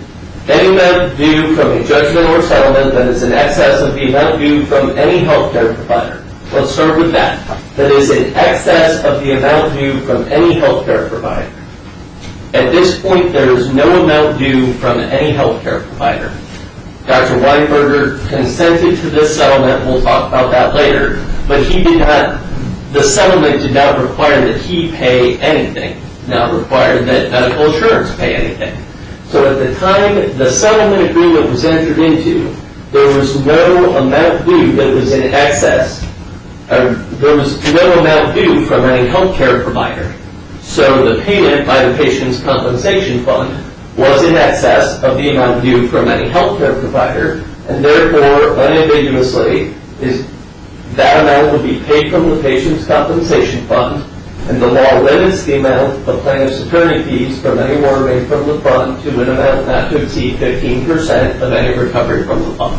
any amount due from a judgment or settlement that is in excess of the amount due from any healthcare provider. Let's start with that. That is in excess of the amount due from any healthcare provider. At this point, there is no amount due from any healthcare provider. Dr. Weinberger consented to this settlement. We'll talk about that later. But he did not, the settlement did not require that he pay anything. It not required that medical insurance pay anything. So at the time the settlement agreement was entered into, there was no amount due that was in excess. There was no amount due from any healthcare provider. So the payment by the patient's compensation fund was in excess of the amount due from any healthcare provider, and therefore, unambiguously, that amount would be paid from the patient's compensation fund, and the law limits the amount of plaintiff's attorney fees from any award made from the fund to an amount not to exceed 15% of any recovery from the fund.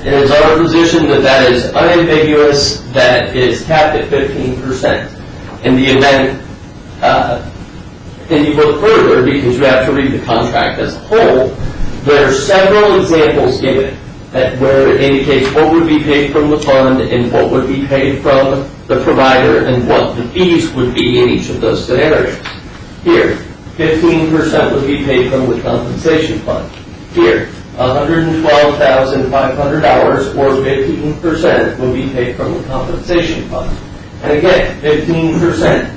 It is our position that that is unambiguous, that it is capped at 15%. In the event, and you look further because you have to read the contract as a whole, there are several examples given where it indicates what would be paid from the fund and what would be paid from the provider and what the fees would be in each of those scenarios. Here, 15% would be paid from the compensation fund. Here, $112,500 or 15% would be paid from the compensation fund. And again, 15%,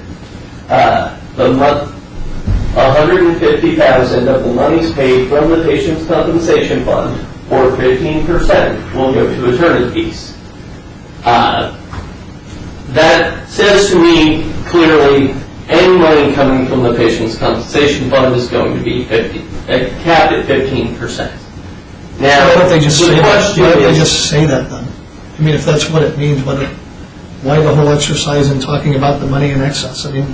$150,000 of the monies paid from the patient's compensation fund, or 15%, will go to attorney fees. That says to me clearly any money coming from the patient's compensation fund is going to be capped at 15%. Now, Why don't they just say that then? I mean, if that's what it means, why the whole exercise in talking about the money in excess? I mean,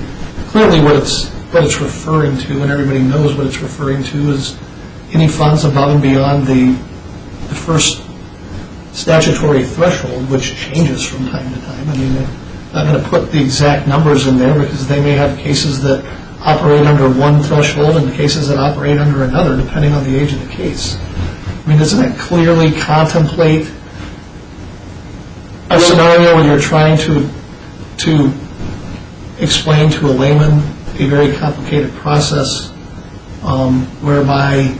clearly what it's referring to, and everybody knows what it's referring to, is any funds above and beyond the first statutory threshold, which changes from time to time. I mean, they're not going to put the exact numbers in there because they may have cases that operate under one threshold and cases that operate under another, depending on the age of the case. I mean, doesn't that clearly contemplate a scenario where you're trying to explain to a layman a very complicated process whereby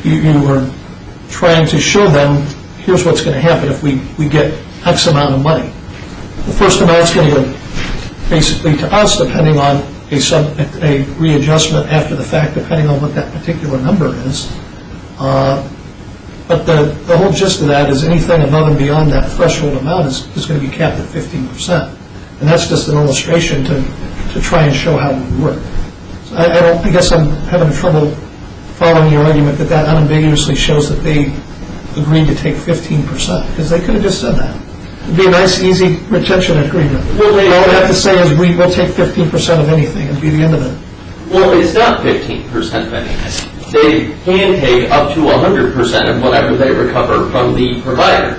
you are trying to show them, here's what's going to happen if we get X amount of money. The first amount is going to go basically to us, depending on a readjustment after the fact, depending on what that particular number is. But But the whole gist of that is anything above and beyond that threshold amount is going to be capped at 15%. And that's just an illustration to try and show how it would work. So I guess I'm having trouble following your argument that unambiguously shows that they agreed to take 15%, because they could have just said that. It'd be a nice, easy retention agreement. Well, all we have to say is we'll take 15% of anything and be the end of it. Well, it's not 15% of anything. They can take up to 100% of whatever they recover from the provider.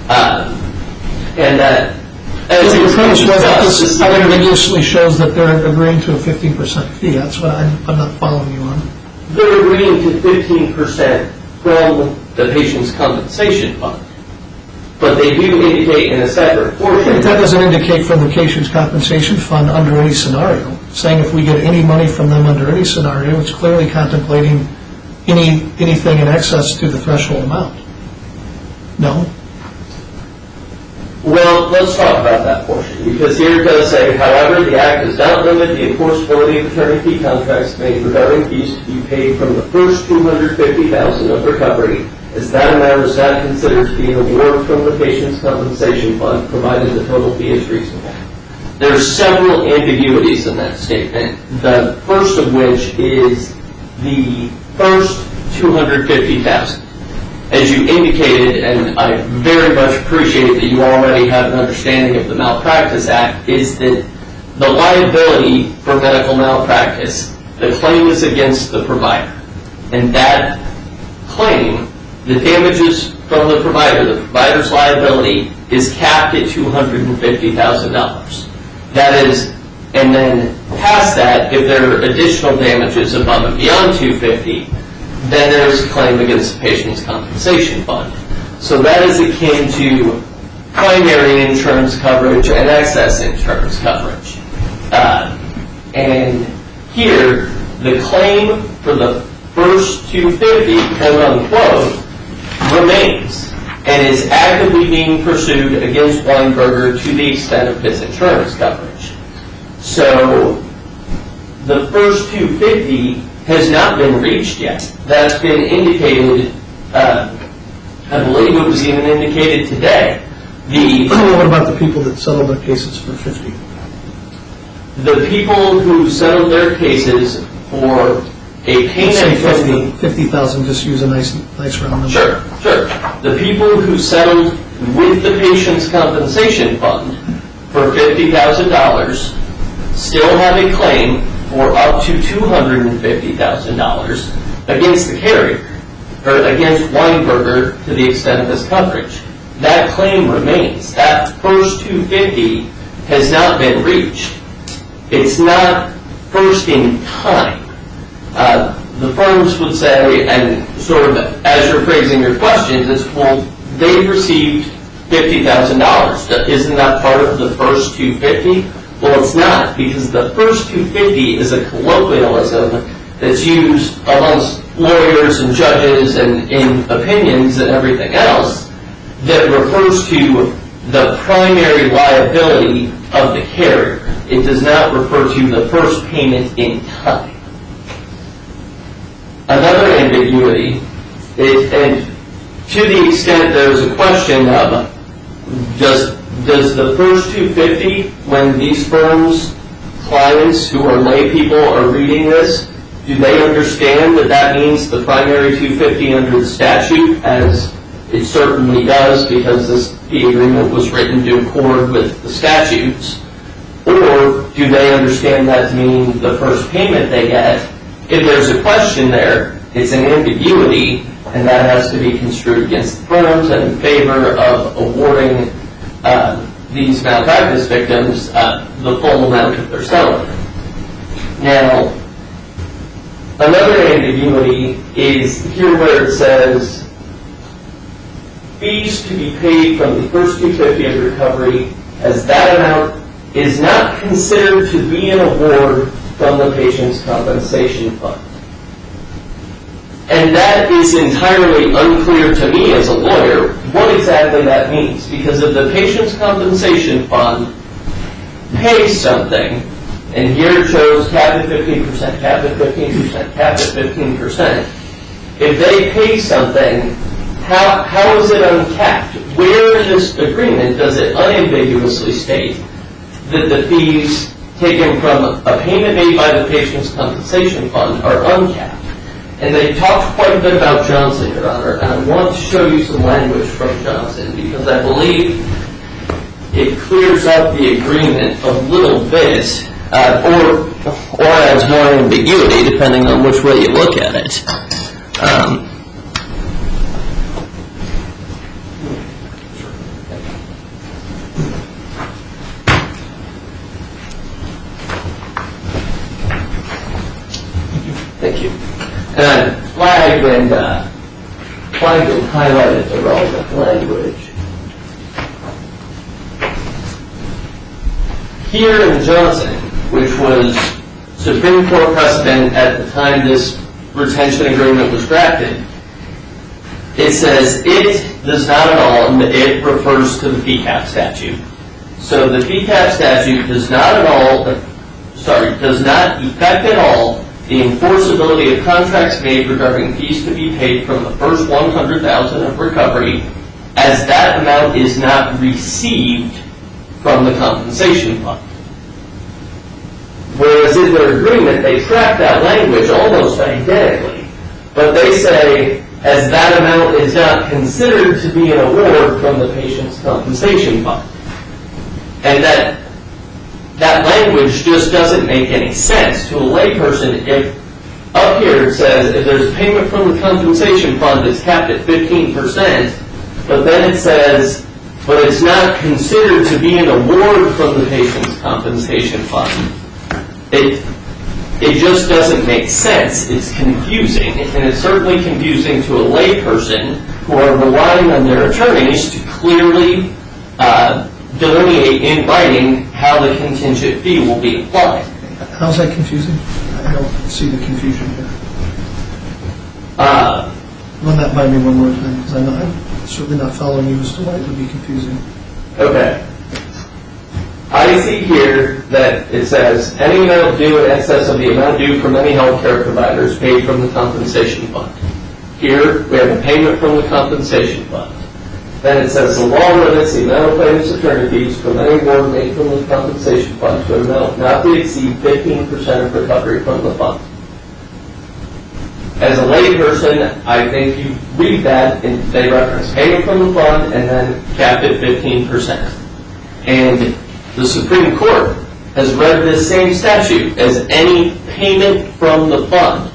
And that, as The premise was that discussed, this unambiguously shows that they're agreeing to a 15% fee. That's what I'm not following you on. they're agreeing to 15% from the patient's compensation fund. But they do indicate in a separate portion. That doesn't indicate from the patient's compensation fund under any scenario. Saying if we get any money from them under any scenario, it's clearly contemplating anything in excess to the threshold amount. No? Well, let's talk about that portion, because here it does say, however, the Act does not limit the enforceability of attorney fee contracts made regarding fees to be paid from the first $250,000 of recovery, as that amount is not considered to be an award from the patient's compensation fund, provided the total fee is reasonable. There are several ambiguities in that statement, the first of which is the first $250,000. As you indicated, and I very much appreciate that you already have an understanding of the Malpractice Act, is that the liability for medical malpractice, the claim is against the provider. And that claim, the damages from the provider's liability, is capped at $250,000. That is, and then past that, if there are additional damages above and beyond $250,000, then there's a claim against the patient's compensation fund. So that is akin to primary insurance coverage and excess insurance coverage. And here, the claim for the first $250,000, quote unquote, remains and is actively being pursued against Weinberger to the extent of his insurance coverage. So the first $250,000 has not been reached yet. That's been indicated, I believe it was even indicated today. What about the people that settled their cases for $50,000? The people who settled their cases for a payment Say from $50,000, just use a nice round number. Sure. The people who settled with the patient's compensation fund for $50,000 still have a claim for up to $250,000 against the carrier, or against Weinberger to the extent of his coverage. That claim remains. That first $250,000 has not been reached. It's not first in time. The firms would say, and sort of as you're phrasing your questions, it's, well, they've received $50,000. Isn't that part of the first $250,000? Well, it's not, because the first $250,000 is a colloquialism that's used amongst lawyers and judges and in opinions and everything else that refers to the primary liability of the carrier. It does not refer to the first payment in time. Another ambiguity is, and to the extent there's a question of does the first $250,000, when these firms, clients who are lay people are reading this, do they understand that that means the primary $250,000 under the statute, as it certainly does because the agreement was written to accord with the statutes, or do they understand that to mean the first payment they get? If there's a question there, it's an ambiguity, and that has to be construed against the firms and in favor of awarding these malpractice victims the full amount of their settlement. Now, another ambiguity is here where it says fees to be paid from the first $250,000 of recovery, as that amount is not considered to be an award from the patient's compensation fund. And that is entirely unclear to me as a lawyer what exactly that means, because if the patient's compensation fund pays something, and here it shows capped at 15%, capped at 15%, capped at 15%, if they pay something how is it uncapped? Where in this agreement does it unambiguously state that the fees taken from a payment made by the patient's compensation fund are uncapped? And they talked quite a bit about Johnson, Your Honor, and I want to show you some language from Johnson because I believe it clears up the agreement a little bit, or adds more ambiguity depending on which way you look at it. Thank you. And I flagged and highlighted the relevant language. Here in Johnson, which was Supreme Court precedent at the time this retention agreement was drafted, it says it does not at all, and it refers to the fee cap statute. So the fee cap statute does not affect at all the enforceability of contracts made regarding fees to be paid from the first $100,000 of recovery, as that amount is not received from the compensation fund. Whereas in their agreement, they track that language almost identically, but they say, as that amount is not considered to be an award from the patient's compensation fund. And that language just doesn't make any sense to a layperson if up here it says if there's a payment from the compensation fund that's capped at 15%, but then it says, but it's not considered to be an award from the patient's compensation fund. It just doesn't make sense. It's confusing, and it's certainly confusing to a layperson who are relying on their attorneys to clearly delineate in writing how the contingent fee will be applied. How's that confusing? I don't see the confusion here. Run that by me one more time, because I'm certainly not following you as to why it would be confusing. Okay. I see here that it says, any amount due in excess of the amount due from any health care providers paid from the compensation fund. Here, we have a payment from the compensation fund. Then it says the law limits the amount of plaintiff's attorney fees from any award made from the compensation fund to an amount not to exceed 15% of recovery from the fund. As a layperson, I think you read that and they reference payment from the fund and then capped at 15%. And the Supreme Court has read this same statute as any payment from the fund.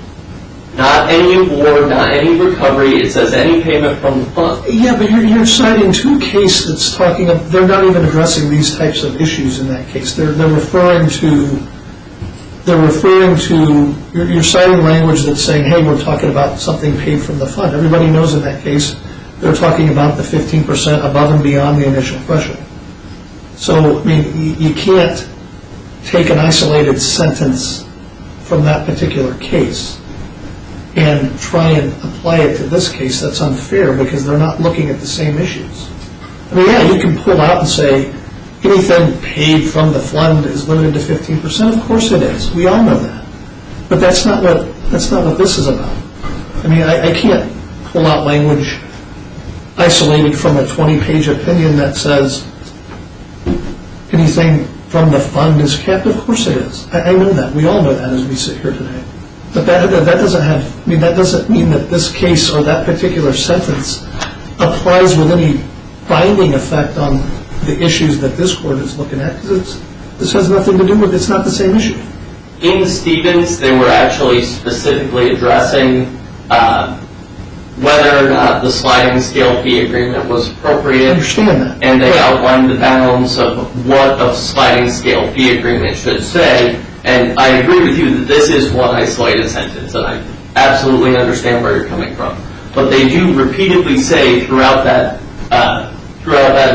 Not any award, not any recovery. It says any payment from the fund. Yeah, but you're citing two cases that's talking of, they're not even addressing these types of issues in that case. They're referring to, you're citing language that's saying, hey, we're talking about something paid from the fund. Everybody knows in that case, they're talking about the 15% above and beyond the initial threshold. So, I mean, you can't take an isolated sentence from that particular case and try and apply it to this case. That's unfair because they're not looking at the same issues. I mean, yeah, you can pull out and say anything paid from the fund is limited to 15%. Of course it is. We all know that. But that's not what this is about. I mean, I can't pull out language isolated from a 20-page opinion that says anything from the fund is capped. Of course it is. I know that. We all know that as we sit here today. But that doesn't mean that this case or that particular sentence applies with any binding effect on the issues that this court is looking at, because this has nothing to do with, it's not the same issue. In Stevens, they were actually specifically addressing whether or not the sliding scale fee agreement was appropriate. I understand that. And they outlined the bounds of what a sliding scale fee agreement should say. And I agree with you that this is one isolated sentence, and I absolutely understand where you're coming from. But they do repeatedly say throughout that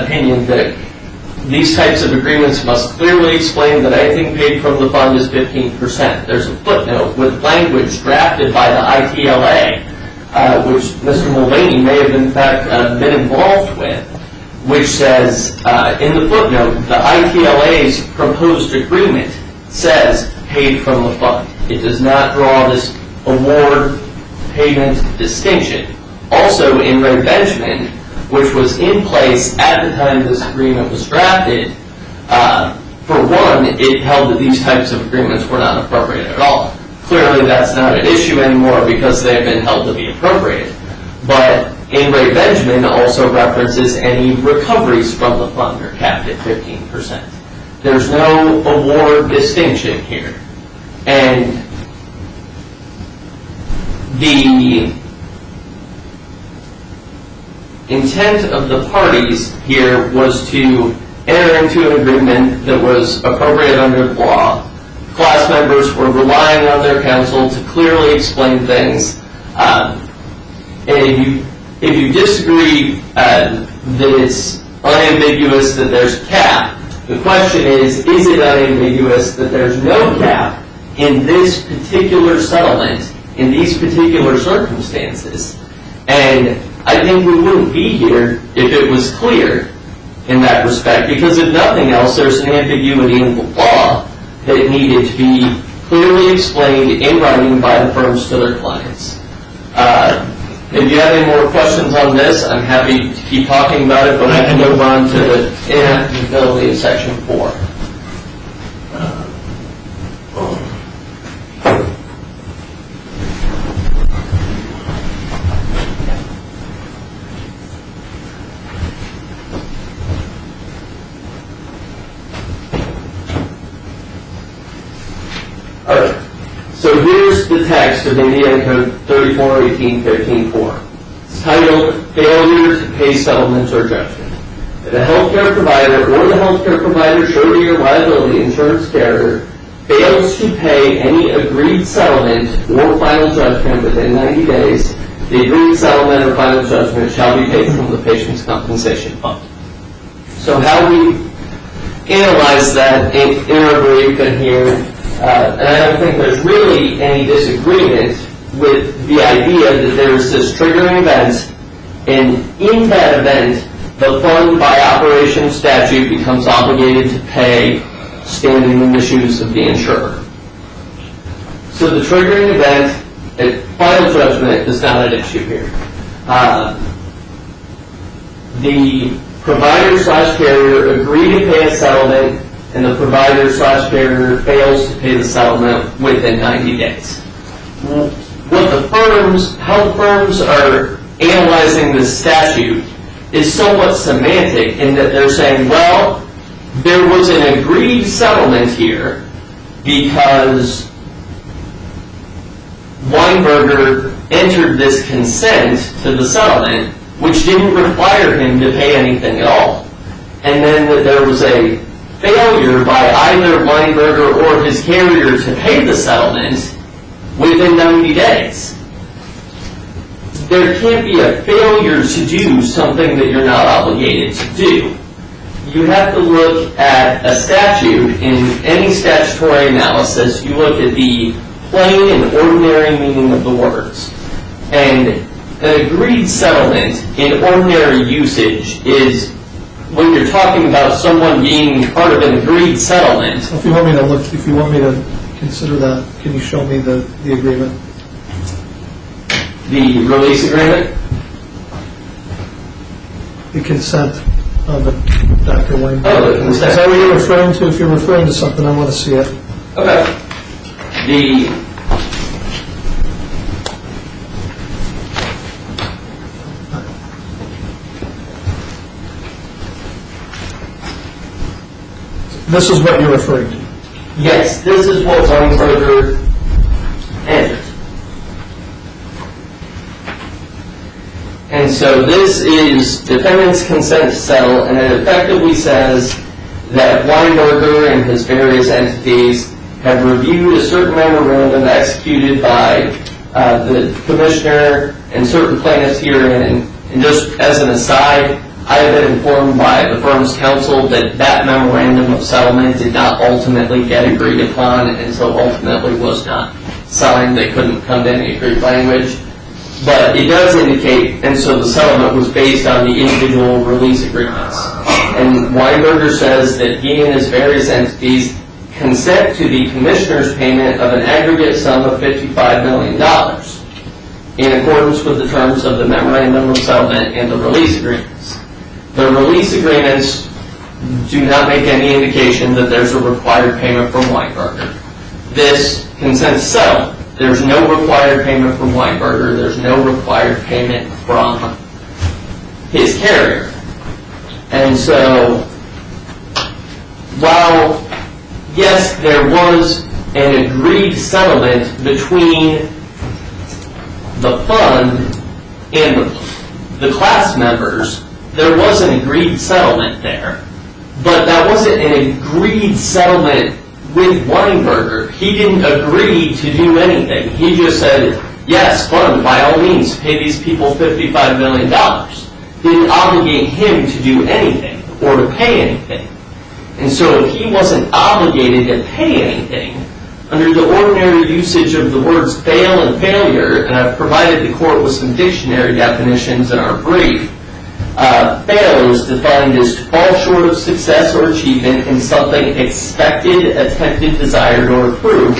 opinion that these types of agreements must clearly explain that anything paid from the fund is 15%. There's a footnote with language drafted by the ITLA, which Mr. Mulvaney may have in fact been involved with, which says in the footnote, the ITLA's proposed agreement says paid from the fund. It does not draw this award payment distinction. also in Ray Benjamin, which was in place at the time this agreement was drafted, for one, it held that these types of agreements were not appropriate at all. Clearly, that's not an issue anymore because they have been held to be appropriate. But in Ray Benjamin also references any recoveries from the fund are capped at 15%. There's no award distinction here. And the intent of the parties here was to enter into an agreement that was appropriate under the law. Class members were relying on their counsel to clearly explain things. And if you disagree that it's unambiguous that there's a cap, the question is it unambiguous that there's no cap in this particular settlement, in these particular circumstances? And I think we wouldn't be here if it was clear in that respect, because if nothing else, there's an ambiguity in the law that needed to be clearly explained in writing by the firms to their clients. If you have any more questions on this, I'm happy to keep talking about it, but I can move on to the inactivability of Section 4. Alright, so here's the text of Indiana Code 3418-15-4. It's titled, Failure to Pay Settlements or Judgment. If a healthcare provider or the healthcare provider, surety, or liability insurance carrier fails to pay any agreed settlement or final judgment within 90 days, the agreed settlement or final judgment shall be paid from the patient's compensation fund. So how we analyze that in our brief in here, and I don't think there's really any disagreement with the idea that there's this triggering event, and in that event, the fund by operation statute becomes obligated to pay standing in the shoes of the insurer. So the triggering event, final judgment, is not an issue here. The provider/carrier agree to pay a settlement, and the provider/carrier fails to pay the settlement within 90 days. How the firms are analyzing this statute is somewhat semantic in that they're saying, well, there was an agreed settlement here because Weinberger entered this consent to the settlement, which didn't require him to pay anything at all. And then that there was a failure by either Weinberger or his carrier to pay the settlement within 90 days. There can't be a failure to do something that you're not obligated to do. You have to look at a statute. In any statutory analysis, you look at the plain and ordinary meaning of the words. And an agreed settlement in ordinary usage is when you're talking about someone being part of an agreed settlement. If you want me to consider that, can you show me the agreement? The release agreement? The consent of Dr. Weinberger. Oh, the consent. Is that what you're referring to? If you're referring to something, I want to see it. Okay. This is what you're referring to. Yes, this is what Weinberger entered. And so this is defendant's consent to settle, and it effectively says that Weinberger and his various entities have reviewed a certain memorandum executed by the commissioner and certain plaintiffs herein. And just as an aside, I have been informed by the firm's counsel that that memorandum of settlement did not ultimately get agreed upon, and so ultimately was not signed. They couldn't come to any agreed language. But it does indicate, and so the settlement was based on the individual release agreements. And Weinberger says that he and his various entities consent to the commissioner's payment of an aggregate sum of $55 million. in accordance with the terms of the memorandum of settlement and the release agreements. The release agreements do not make any indication that there's a required payment from Weinberger. This consent to settle, there's no required payment from Weinberger, there's no required payment from his carrier. And so, while, yes, there was an agreed settlement between the fund and the class members, there was an agreed settlement there. But that wasn't an agreed settlement with Weinberger. He didn't agree to do anything. He just said, yes, fund, by all means, pay these people $55 million. Didn't obligate him to do anything or to pay anything. And so if he wasn't obligated to pay anything, under the ordinary usage of the words fail and failure, and I've provided the court with some dictionary definitions in our brief, fail is defined as to fall short of success or achievement in something expected, attempted, desired, or approved.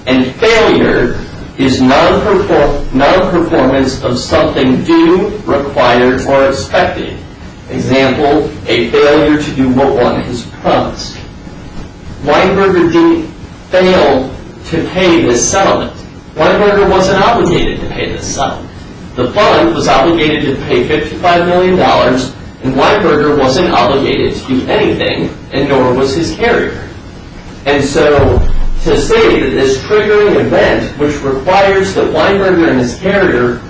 And failure is non-performance of something due, required, or expected. Example, a failure to do what one has promised. Weinberger didn't fail to pay this settlement. Weinberger wasn't obligated to pay this settlement. The fund was obligated to pay $55 million, and Weinberger wasn't obligated to do anything, and nor was his carrier. And so, to say that this triggering event, which requires that Weinberger and his carrier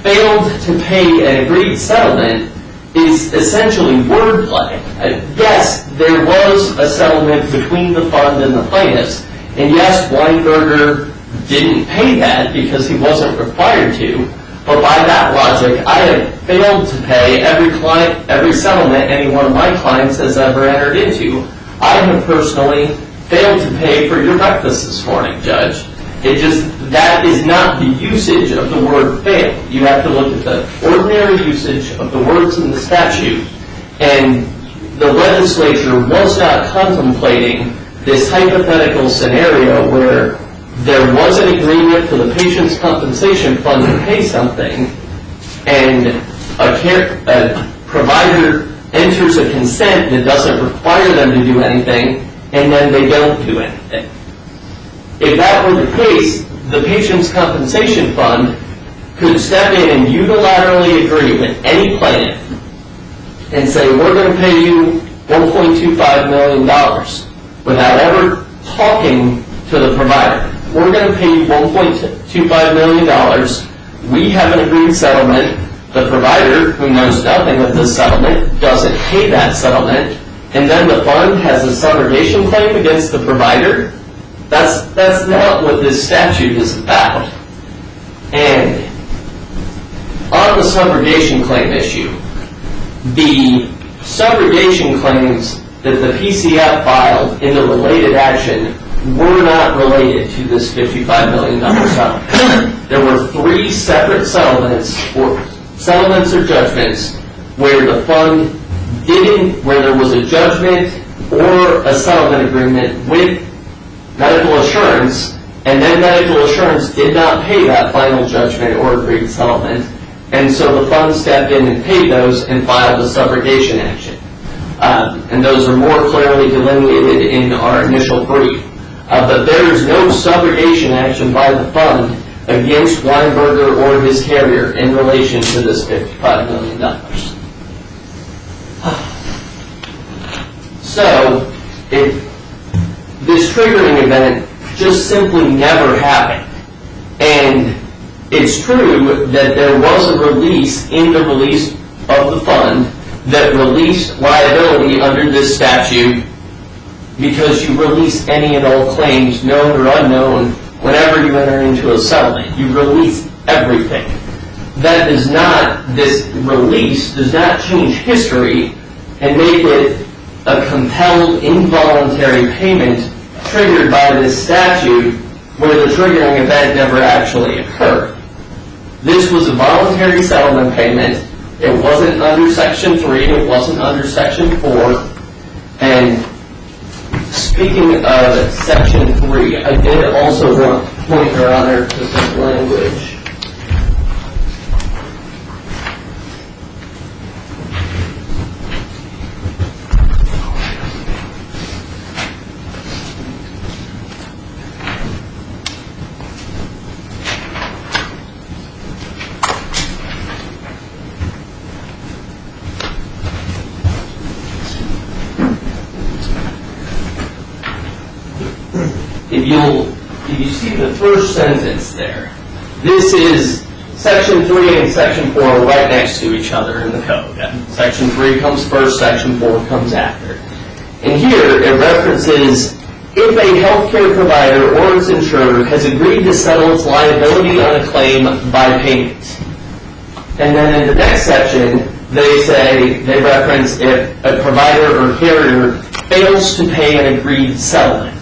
failed to pay an agreed settlement, is essentially wordplay. Yes, there was a settlement between the fund and the plaintiffs, and yes, Weinberger didn't pay that because he wasn't required to, but by that logic, I have failed to pay every settlement any one of my clients has ever entered into. I have personally failed to pay for your breakfast this morning, Judge. That is not the usage of the word fail. You have to look at the ordinary usage of the words in the statute, and the legislature was not contemplating this hypothetical scenario where there was an agreement for the patient's compensation fund to pay something, and a provider enters a consent that doesn't require them to do anything, and then they don't do anything. If that were the case, the patient's compensation fund could step in and unilaterally agree with any plaintiff and say, we're going to pay you $1.25 million without ever talking to the provider. We're going to pay you $1.25 million. We have an agreed settlement. The provider, who knows nothing of this settlement, doesn't pay that settlement, and then the fund has a subrogation claim against the provider. That's not what this statute is about. And on the subrogation claim issue, the subrogation claims that the PCF filed in the related action were not related to this $55 million settlement. There were 3 separate settlements or judgments where the fund where there was a judgment or a settlement agreement with medical assurance, and then medical assurance did not pay that final judgment or agreed settlement, and so the fund stepped in and paid those and filed a subrogation action. And those are more clearly delineated in our initial brief. But there is no subrogation action by the fund against Weinberger or his carrier in relation to this $55 million. So, this triggering event just simply never happened. And it's true that there was a release in the release of the fund that released liability under this statute because you release any and all claims, known or unknown, whenever you enter into a settlement. You release everything. This release does not change history and make it a compelled involuntary payment triggered by this statute where the triggering event never actually occurred. This was a voluntary settlement payment. It wasn't under Section 3, it wasn't under Section 4, and speaking of Section 3, I did also want to point your honor to some language. you see the first sentence there. This is Section 3 and Section 4 are right next to each other in the code. Section 3 comes first, Section 4 comes after. And here it references if a healthcare provider or its insurer has agreed to settle its liability on a claim by payment. And then in the next section, they reference if a provider or carrier fails to pay an agreed settlement.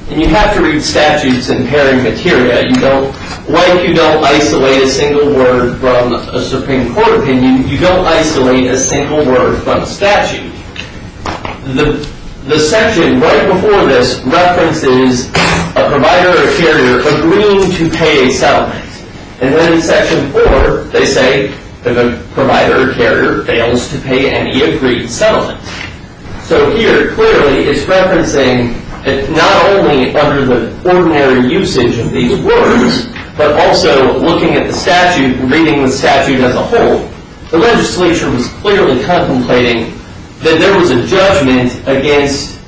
And you have to read statutes in pairing materia. You don't isolate a single word from a Supreme Court opinion. You don't isolate a single word from a statute. The section right before this references a provider or carrier agreeing to pay a settlement. And then in Section 4, they say if a provider or carrier fails to pay any agreed settlement. So here, clearly, it's referencing it not only under the ordinary usage of these words, but also looking at the statute, reading the statute as a whole. The legislature was clearly contemplating that there was a judgment against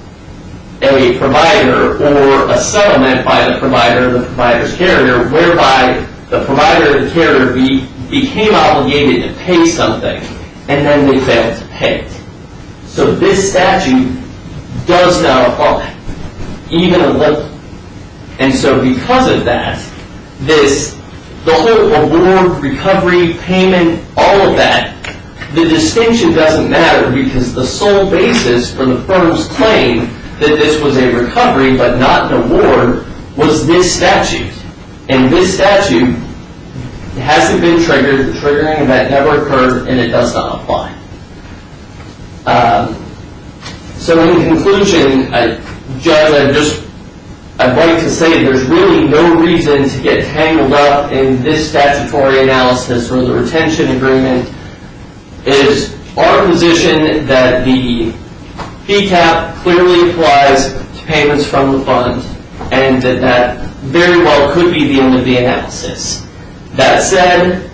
a provider or a settlement by the provider or the provider's carrier, whereby the provider or the carrier became obligated to pay something, and then they failed to pay it. So this statute does not apply, even a little. And so because of that, the whole award, recovery, payment, all of that, the distinction doesn't matter because the sole basis for the firm's claim that this was a recovery but not an award was this statute. And this statute hasn't been triggered, the triggering event never occurred, and it does not apply. So in conclusion, Judge, I'd like to say there's really no reason to get tangled up in this statutory analysis or the retention agreement. It is our position that the fee cap clearly applies to payments from the fund, and that very well could be the end of the analysis. That said,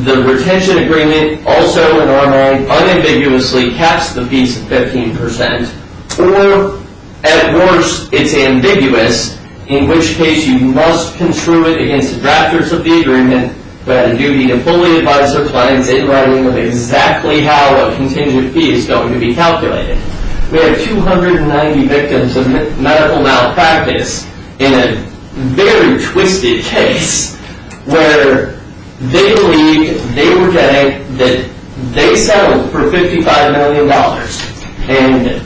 the retention agreement also, in our mind, unambiguously caps the fees at 15%, or at worst, it's ambiguous, in which case you must construe it against the drafters of the agreement who had a duty to fully advise their clients in writing of exactly how a contingent fee is going to be calculated. We have 290 victims of medical malpractice in a very twisted case where they believed they were getting, that they settled for $55 million. And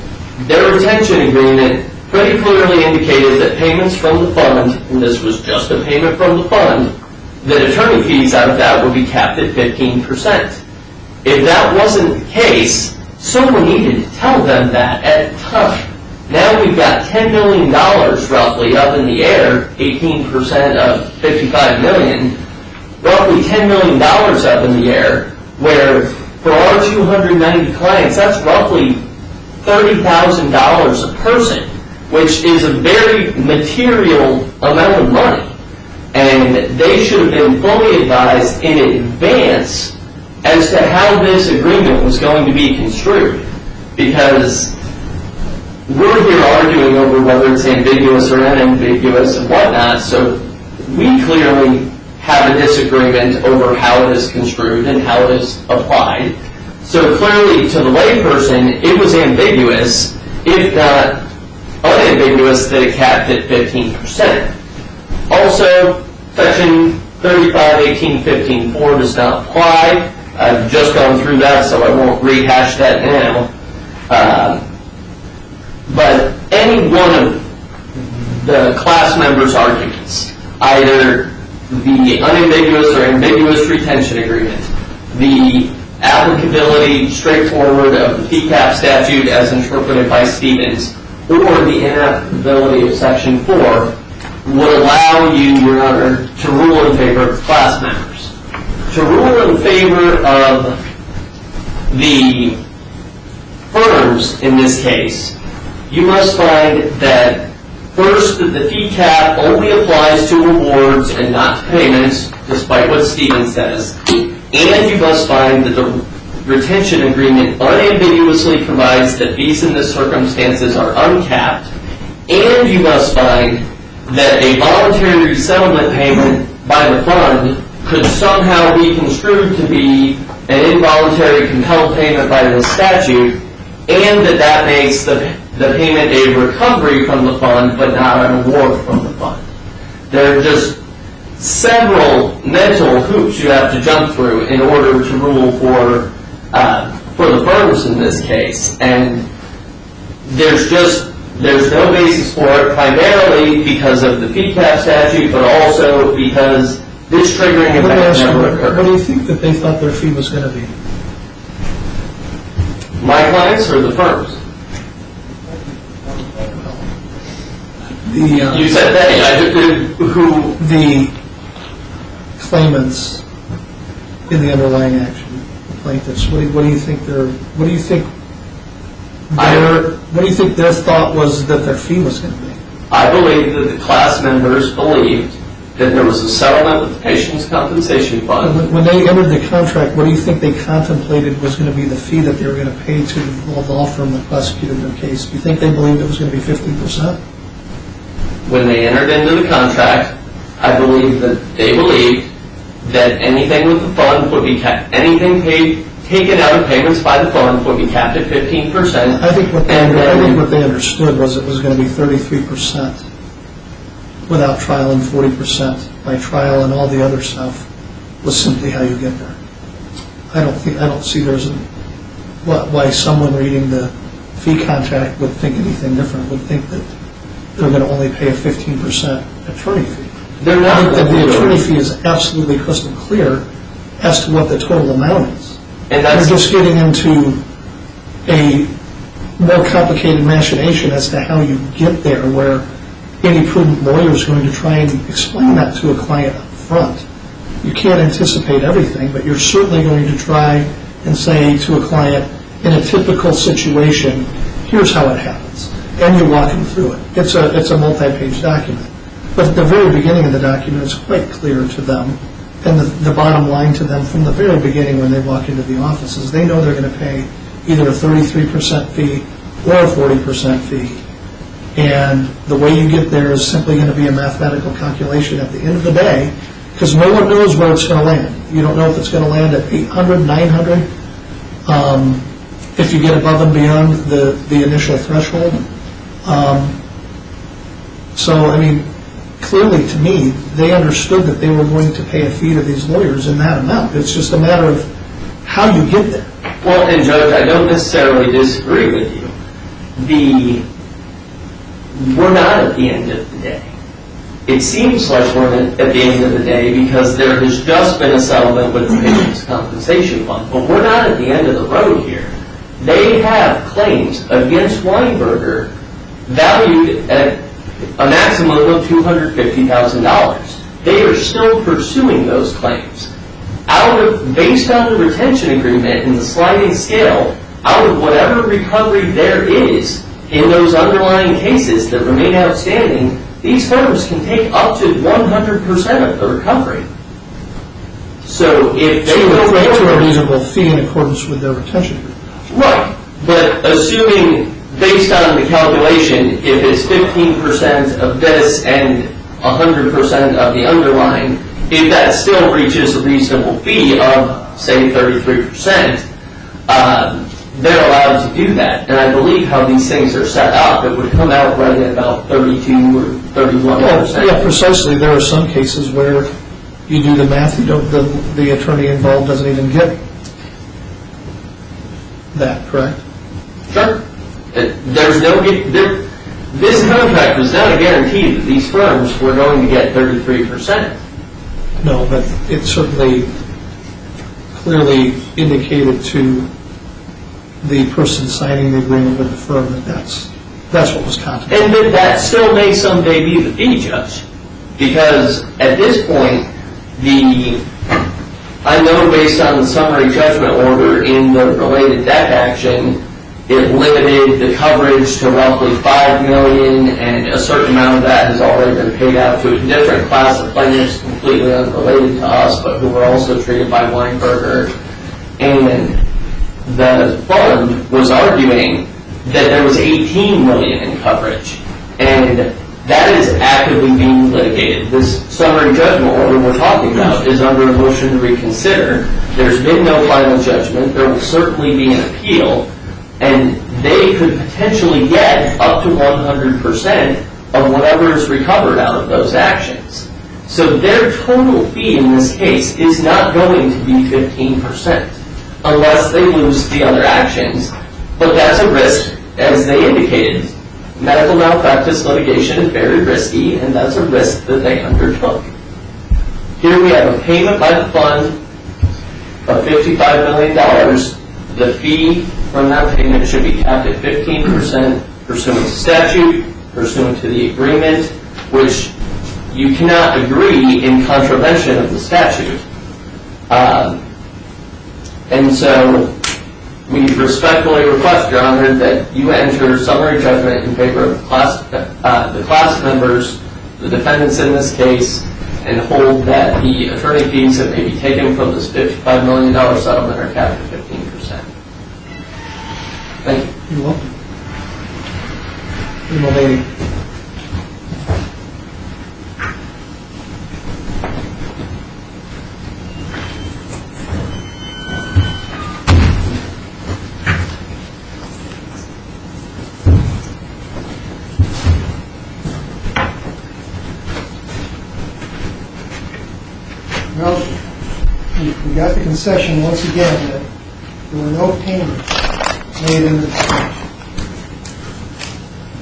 their retention agreement pretty clearly indicated that payments from the fund, and this was just a payment from the fund, that attorney fees out of that would be capped at 15%. If that wasn't the case, someone needed to tell them that at the time. Now we've got $10 million roughly up in the air, 18% of $55 million, roughly $10 million up in the air, where for our 290 clients, that's roughly $30,000 a person, which is a very material amount of money. And they should have been fully advised in advance as to how this agreement was going to be construed. Because we're here arguing over whether it's ambiguous or unambiguous and whatnot, so we clearly have a disagreement over how it is construed and how it is applied. So clearly, to the layperson, it was ambiguous, if not unambiguous, that it capped at 15%. Also, Section 35.18.15.4 does not apply. I've just gone through that, so I won't rehash that now. But any one of the class members' arguments, either the unambiguous or ambiguous retention agreement, the applicability straightforward of the fee cap statute as interpreted by Stevens, or the inapplicability of Section 4, would allow you, Your Honor, to rule in favor of class members. To rule in favor of the firms in this case, you must find that first, that the fee cap only applies to awards and not to payments, despite what Stevens says, and you must find that the retention agreement unambiguously provides that fees in this circumstances are uncapped, and you must find that a voluntary settlement payment by the fund could somehow be construed to be an involuntary compelled payment by the statute, and that makes the payment a recovery from the fund but not an award from the fund. There are just several mental hoops you have to jump through in order to rule for the firms in this case, and there's no basis for it, primarily because of the fee cap statute, but also because this triggering event never occurred. What do you think that they thought their fee was going to be? My clients or the firms? You said they. Who? The claimants in the underlying action, the plaintiffs. What do you think their thought was that their fee was going to be? I believe that the class members believed that there was a settlement with the Patient's Compensation Fund. When they entered the contract, what do you think they contemplated was going to be the fee that they were going to pay to the law firm that prosecuted their case? Do you think they believed it was going to be 15%? When they entered into the contract, I believe that they believed that anything with the fund would be anything taken out of payments by the fund would be capped at 15%. I think what they understood was it was going to be 33% without trial and 40% by trial, and all the other stuff was simply how you get there. I don't see why someone reading the fee contract would think anything different, would think that they're going to only pay a 15% attorney fee. They're not. I think that the attorney fee is absolutely crystal clear as to what the total amount is. And they're just getting into a more complicated machination as to how you get there, where any prudent lawyer is going to try and explain that to a client up front. You can't anticipate everything, but you're certainly going to try and say to a client, in a typical situation, here's how it happens. And you walk them through it. It's a multi-page document. But at the very beginning of the document, it's quite clear to them, and the bottom line to them from the very beginning when they walk into the office is they know they're going to pay either a 33% fee or a 40% fee. And the way you get there is simply going to be a mathematical calculation at the end of the day, because no one knows where it's going to land. You don't know if it's going to land at 800, 900, if you get above and beyond the initial threshold. So, I mean, clearly to me, they understood that they were going to pay a fee to these lawyers in that amount. It's just a matter of how you get there. Well, and Judge, I don't necessarily disagree with you. We're not at the end of the day. It seems like we're at the end of the day because there has just been a settlement with the Patient's Compensation Fund, but we're not at the end of the road here. They have claims against Weinberger valued at a maximum of $250,000. They are still pursuing those claims. Based on the retention agreement and the sliding scale, out of whatever recovery there is in those underlying cases that remain outstanding, these firms can take up to 100% of the recovery. So if they go to a reasonable fee in accordance with their retention agreement. Right, but assuming based on the calculation, if it's 15% of this and 100% of the underlying, if that still reaches a reasonable fee of, say, 33%, they're allowed to do that. And I believe how these things are set up, it would come out right at about 32 or 31%. Well, yeah, precisely. There are some cases where you do the math, the attorney involved doesn't even get that, correct? Sure. This contract was not a guarantee that these firms were going to get 33%. No, but it certainly clearly indicated to the person signing the agreement with the firm that that's what was contemplated. And that still may someday be the fee, Judge, because at this point, I know based on the summary judgment order in the related debt action, it limited the coverage to roughly $5 million, and a certain amount of that has already been paid out to a different class of plaintiffs completely unrelated to us, but who were also treated by Weinberger. And the fund was arguing that there was $18 million in coverage. And That is actively being litigated. This summary judgment order we're talking about is under a motion to reconsider. There's been no final judgment. There will certainly be an appeal, and they could potentially get up to 100% of whatever is recovered out of those actions. So their total fee in this case is not going to be 15% unless they lose the other actions. But that's a risk, as they indicated. Medical malpractice litigation is very risky, and that's a risk that they undertook. Here we have a payment by the fund of $55 million. The fee from that payment should be capped at 15% pursuant to statute, pursuant to the agreement, which you cannot agree in contravention of the statute. And so we respectfully request, Your Honor, that you enter summary judgment in favor of the class members, the defendants in this case, and hold that the attorney fees that may be taken from this $55 million settlement are capped at 15%. Thank you. You're welcome. Lady. Well, we got the concession once again that there were no payments made under the statute.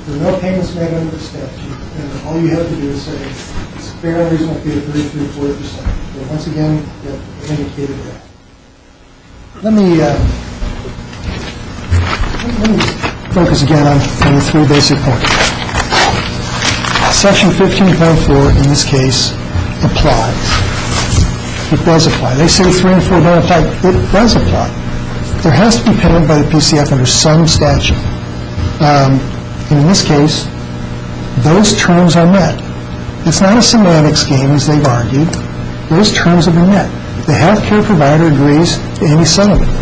There were no payments made under the statute, and all you have to do is say it's a fair and reasonable fee of 33 or 40%. So once again, you indicated that. Let me focus again on the three basic points. Section 15.4 in this case applies. It does apply. They say 3 and 4 don't apply. It does apply. There has to be payment by the PCF under some statute. In this case, those terms are met. It's not a semantics game, as they've argued. Those terms have been met. The health care provider agrees to any settlement.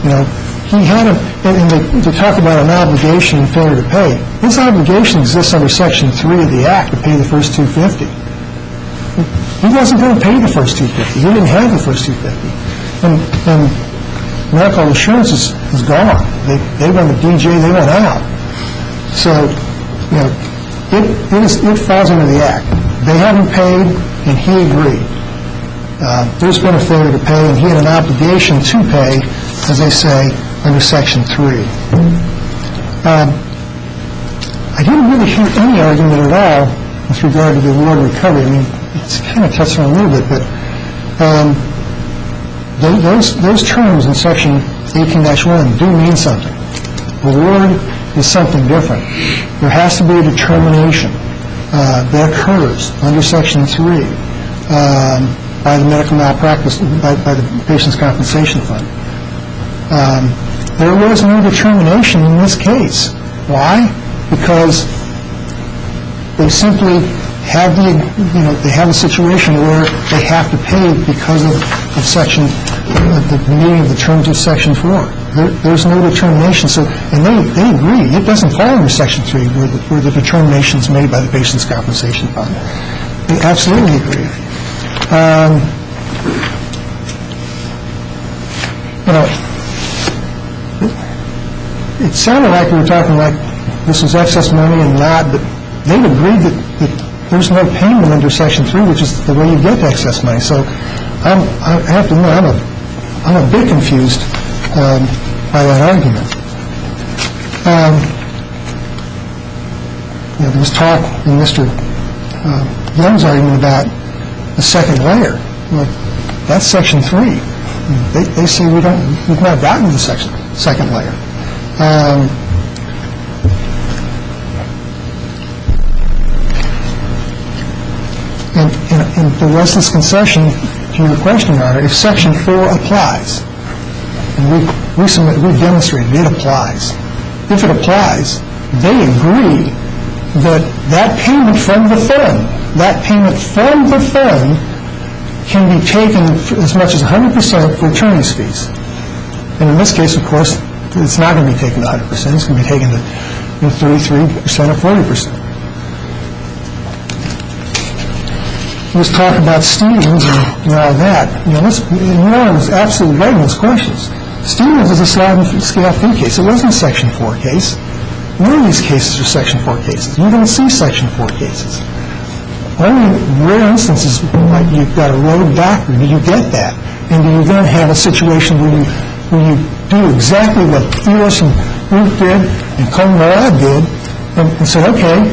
You know, he had and to talk about an obligation and failure to pay. His obligation exists under Section 3 of the Act to pay the first $250. He wasn't going to pay the first $250. He didn't have the first $250. And medical insurance is gone. They went to DJ, they went out. So, you know, it falls under the Act. They haven't paid, and he agreed. There's been a failure to pay, and he had an obligation to pay, as they say, under Section 3. I didn't really hear any argument at all with regard to the award recovery. I mean, it's kind of touched on a little bit, but those terms in Section 18-1 do mean something. Award is something different. There has to be a determination that occurs under Section 3 by the medical malpractice, by the patient's compensation fund. There was no determination in this case. Why? Because they simply have they have a situation where they have to pay because of the meaning of the terms of Section 4. There's no determination. So, and they agree. It doesn't fall under Section 3 where the determination is made by the patient's compensation fund. They absolutely agree. You know, it sounded like we were talking like this was excess money and not, but they've agreed that there's no payment under Section 3, which is the way you get excess money. So I have to admit, I'm a bit confused by that argument. You know, there was talk in Mr. Young's argument about the second layer. Well, that's Section 3. They say we've not gotten to the second layer. And there was this concession to your question, Your Honor. If Section 4 applies, and we've demonstrated it applies. If it applies, they agree that payment from the fund can be taken as much as 100% for attorney's fees. And in this case, of course, it's not going to be taken to 100%. It's going to be taken to 33% or 40%. was talking about Stevens and all that. Warren was absolutely right in his questions. Stevens is a sliding scale fee case. It wasn't a Section 4 case. None of these cases are Section 4 cases. You don't see Section 4 cases. Only rare instances, like you've got a road doctor, do you get that? And do you then have a situation where you do exactly what Theos and Ruth did and Coleman did and said, okay,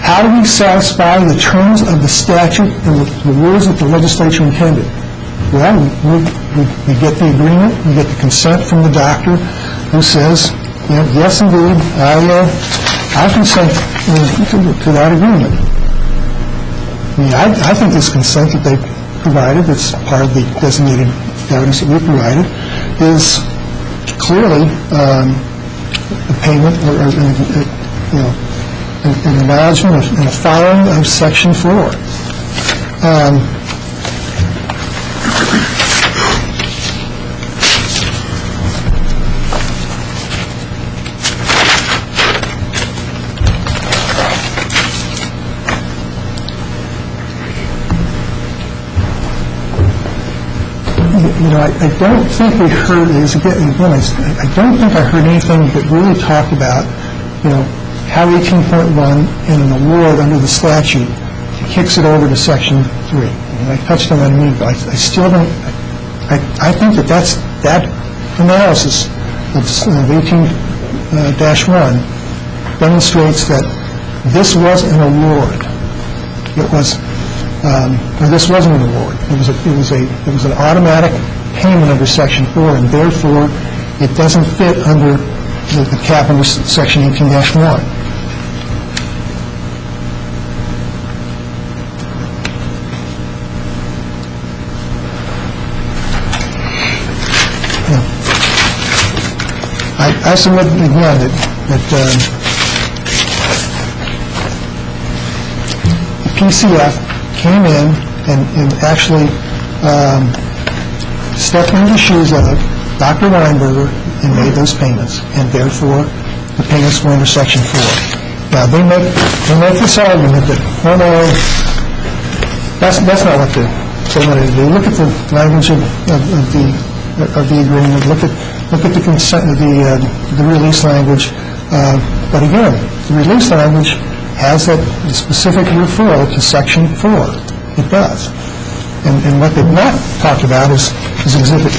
how do we satisfy the terms of the statute and the rules that the legislature intended? Well, we get the agreement, we get the consent from the doctor who says, yes, indeed, I consent to that agreement. I think this consent that they provided, that's part of the designated evidence that we provided, is clearly a payment or an acknowledgement and a following of Section 4. I don't think we heard this again. I don't think I heard anything that really talked about, how 18.1 in an award under the statute kicks it over to Section 3. I touched on that a minute ago. I still don't. I think that analysis of 18-1 demonstrates that this was an award. This wasn't an award. It was an automatic payment under Section 4, and therefore it doesn't fit under the cap under Section 18-1. I submit again that the PCF came in and actually stepped into the shoes of Dr. Weinberger and made those payments, and therefore the payments were under Section 4. Now, they make this argument that, no, that's not what they wanted to do. Look at the language of the agreement. Look at the consent, the release language. But again, the release language has that specific referral to Section 4. It does. And what they've not talked about is Exhibit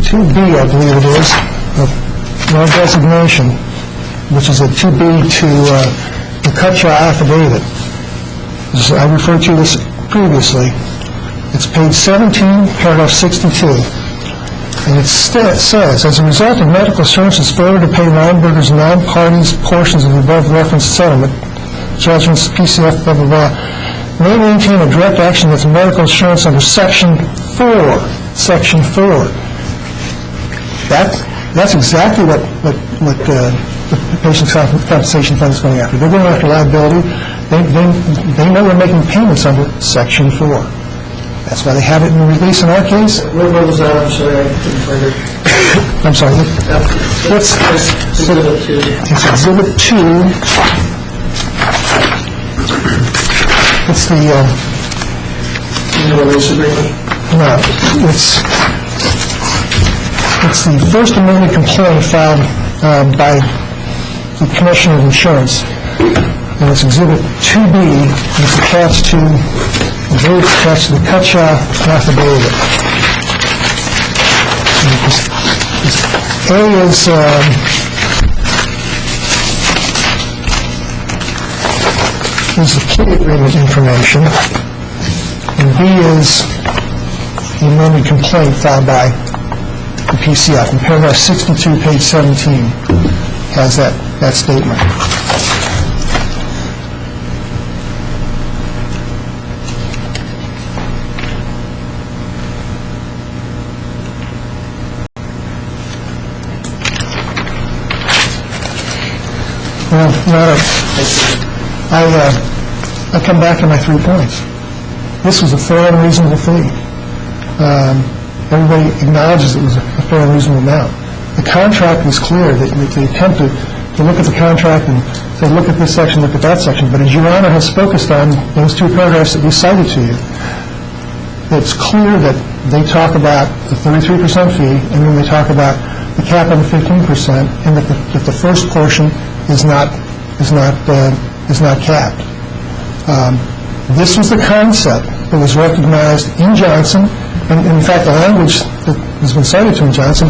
2B, I believe it is, of no designation, which is a 2B to the Cutcha affidavit. As I referred to this previously. It's page 17, paragraph 62. And it says, as a result of medical assurance's failure to pay Weinberger's non-parties portions of the above-referenced settlement, judgments, PCF, blah, blah, blah, may maintain a direct action with medical assurance under Section 4. Section 4. That's exactly what the Patient Compensation Fund is going after. They're going after liability. They know they're making payments under Section 4. That's why they have it in the release in our case. What was that? I'm sorry, I couldn't find it. I'm sorry. It's Exhibit 2. It's Exhibit 2. It's the release agreement? No, it's the First Amendment complaint filed by the Commissioner of Insurance. And it's Exhibit 2B, and it's attached to the Cutcha affidavit. A is the plea agreement information, and B is the amended complaint filed by the PCF. And paragraph 62, page 17, has that statement. Well, I come back to my 3 points. This was a fair and reasonable fee. Everybody acknowledges it was a fair and reasonable amount. The contract was clear that they attempted to look at the contract and say, look at this section, look at that section. But as Your Honor has focused on those two paragraphs that we cited to you, it's clear that they talk about the 33% fee, and then they talk about the cap on the 15%, and that the first portion is not capped. This was the concept that was recognized in Johnson, and in fact, the language that has been cited to in Johnson,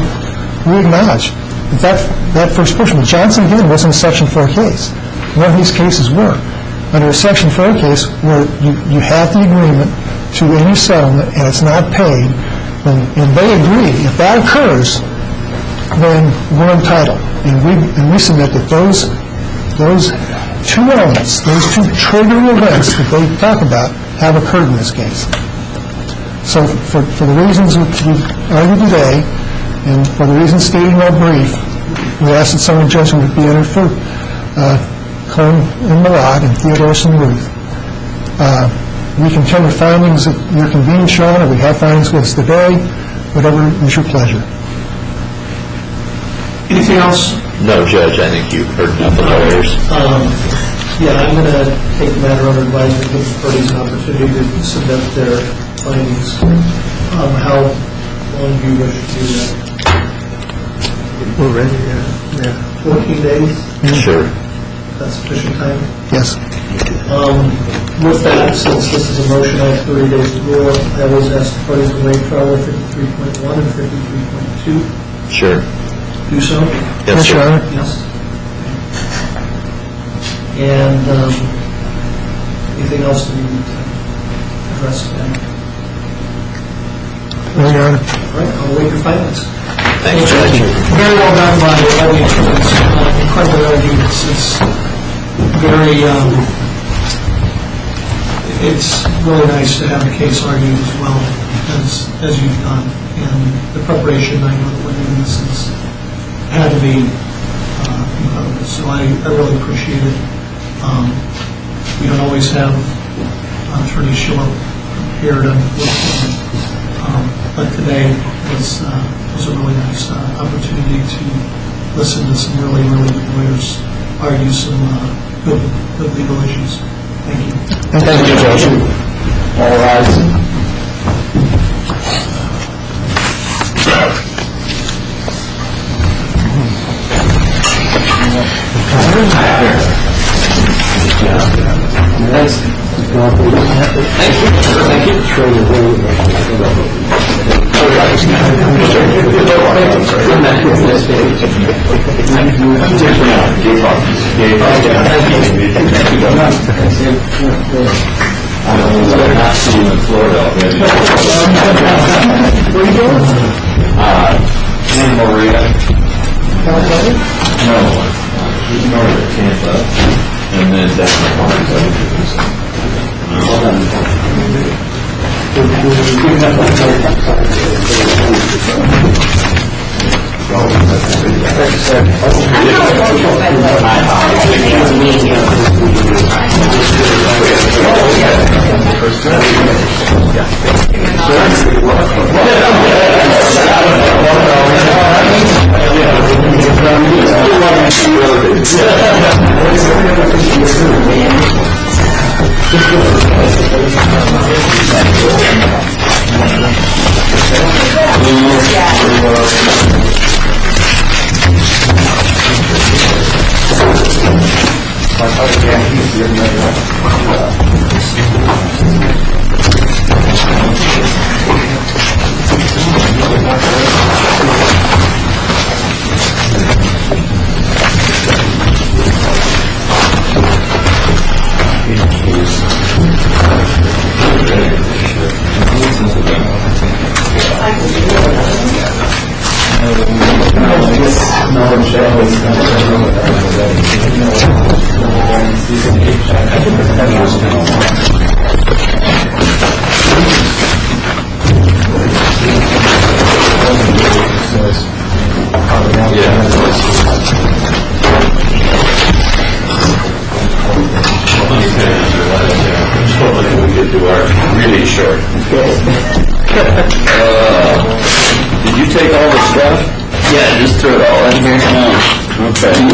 we acknowledge that first portion. But Johnson, again, wasn't a Section 4 case. None of these cases were. Under a Section 4 case where you have the agreement to any settlement and it's not paid, and they agree, if that occurs, then we're entitled. And we submit that those two elements, those two triggering events that they talk about have occurred in this case. So for the reasons we've argued today, and for the reasons stated in our brief, we ask that summary judgment be entered for Cohen and Malott and Theodoros and Ruth. We contend with findings at your convenience, Your Honor. We have findings with us today. Whatever is your pleasure. Anything else? No, Judge, I think you've heard enough of lawyers. Yeah, I'm going to take the matter under advisement, give the parties an opportunity to submit their findings. How long do you wish to do that? We're ready, yeah. 14 days? Sure. That's sufficient time? Yes. With that, since this is a motion, I have 30 days to rule. I always ask the parties to waive trial with 53.1 and 53.2. Sure. Do so? Yes, Your Honor. Yes. And anything else that you need to address today? No, Your Honor. All right, I'll wait your findings. Thank you, Judge. Very well done by all the attorneys. Incredible arguments. It's very, it's really nice to have the case argued as well as you've done. And the preparation, I know that went into this had to be incredible. So I really appreciate it. We don't always have attorneys show up prepared, unfortunately. But today was a really nice opportunity to listen to some really, really good lawyers argue some good legal issues. Thank you. Thank you, Judge. All rise. And then did you take all the stuff? Yeah, just throw it all in here. Okay.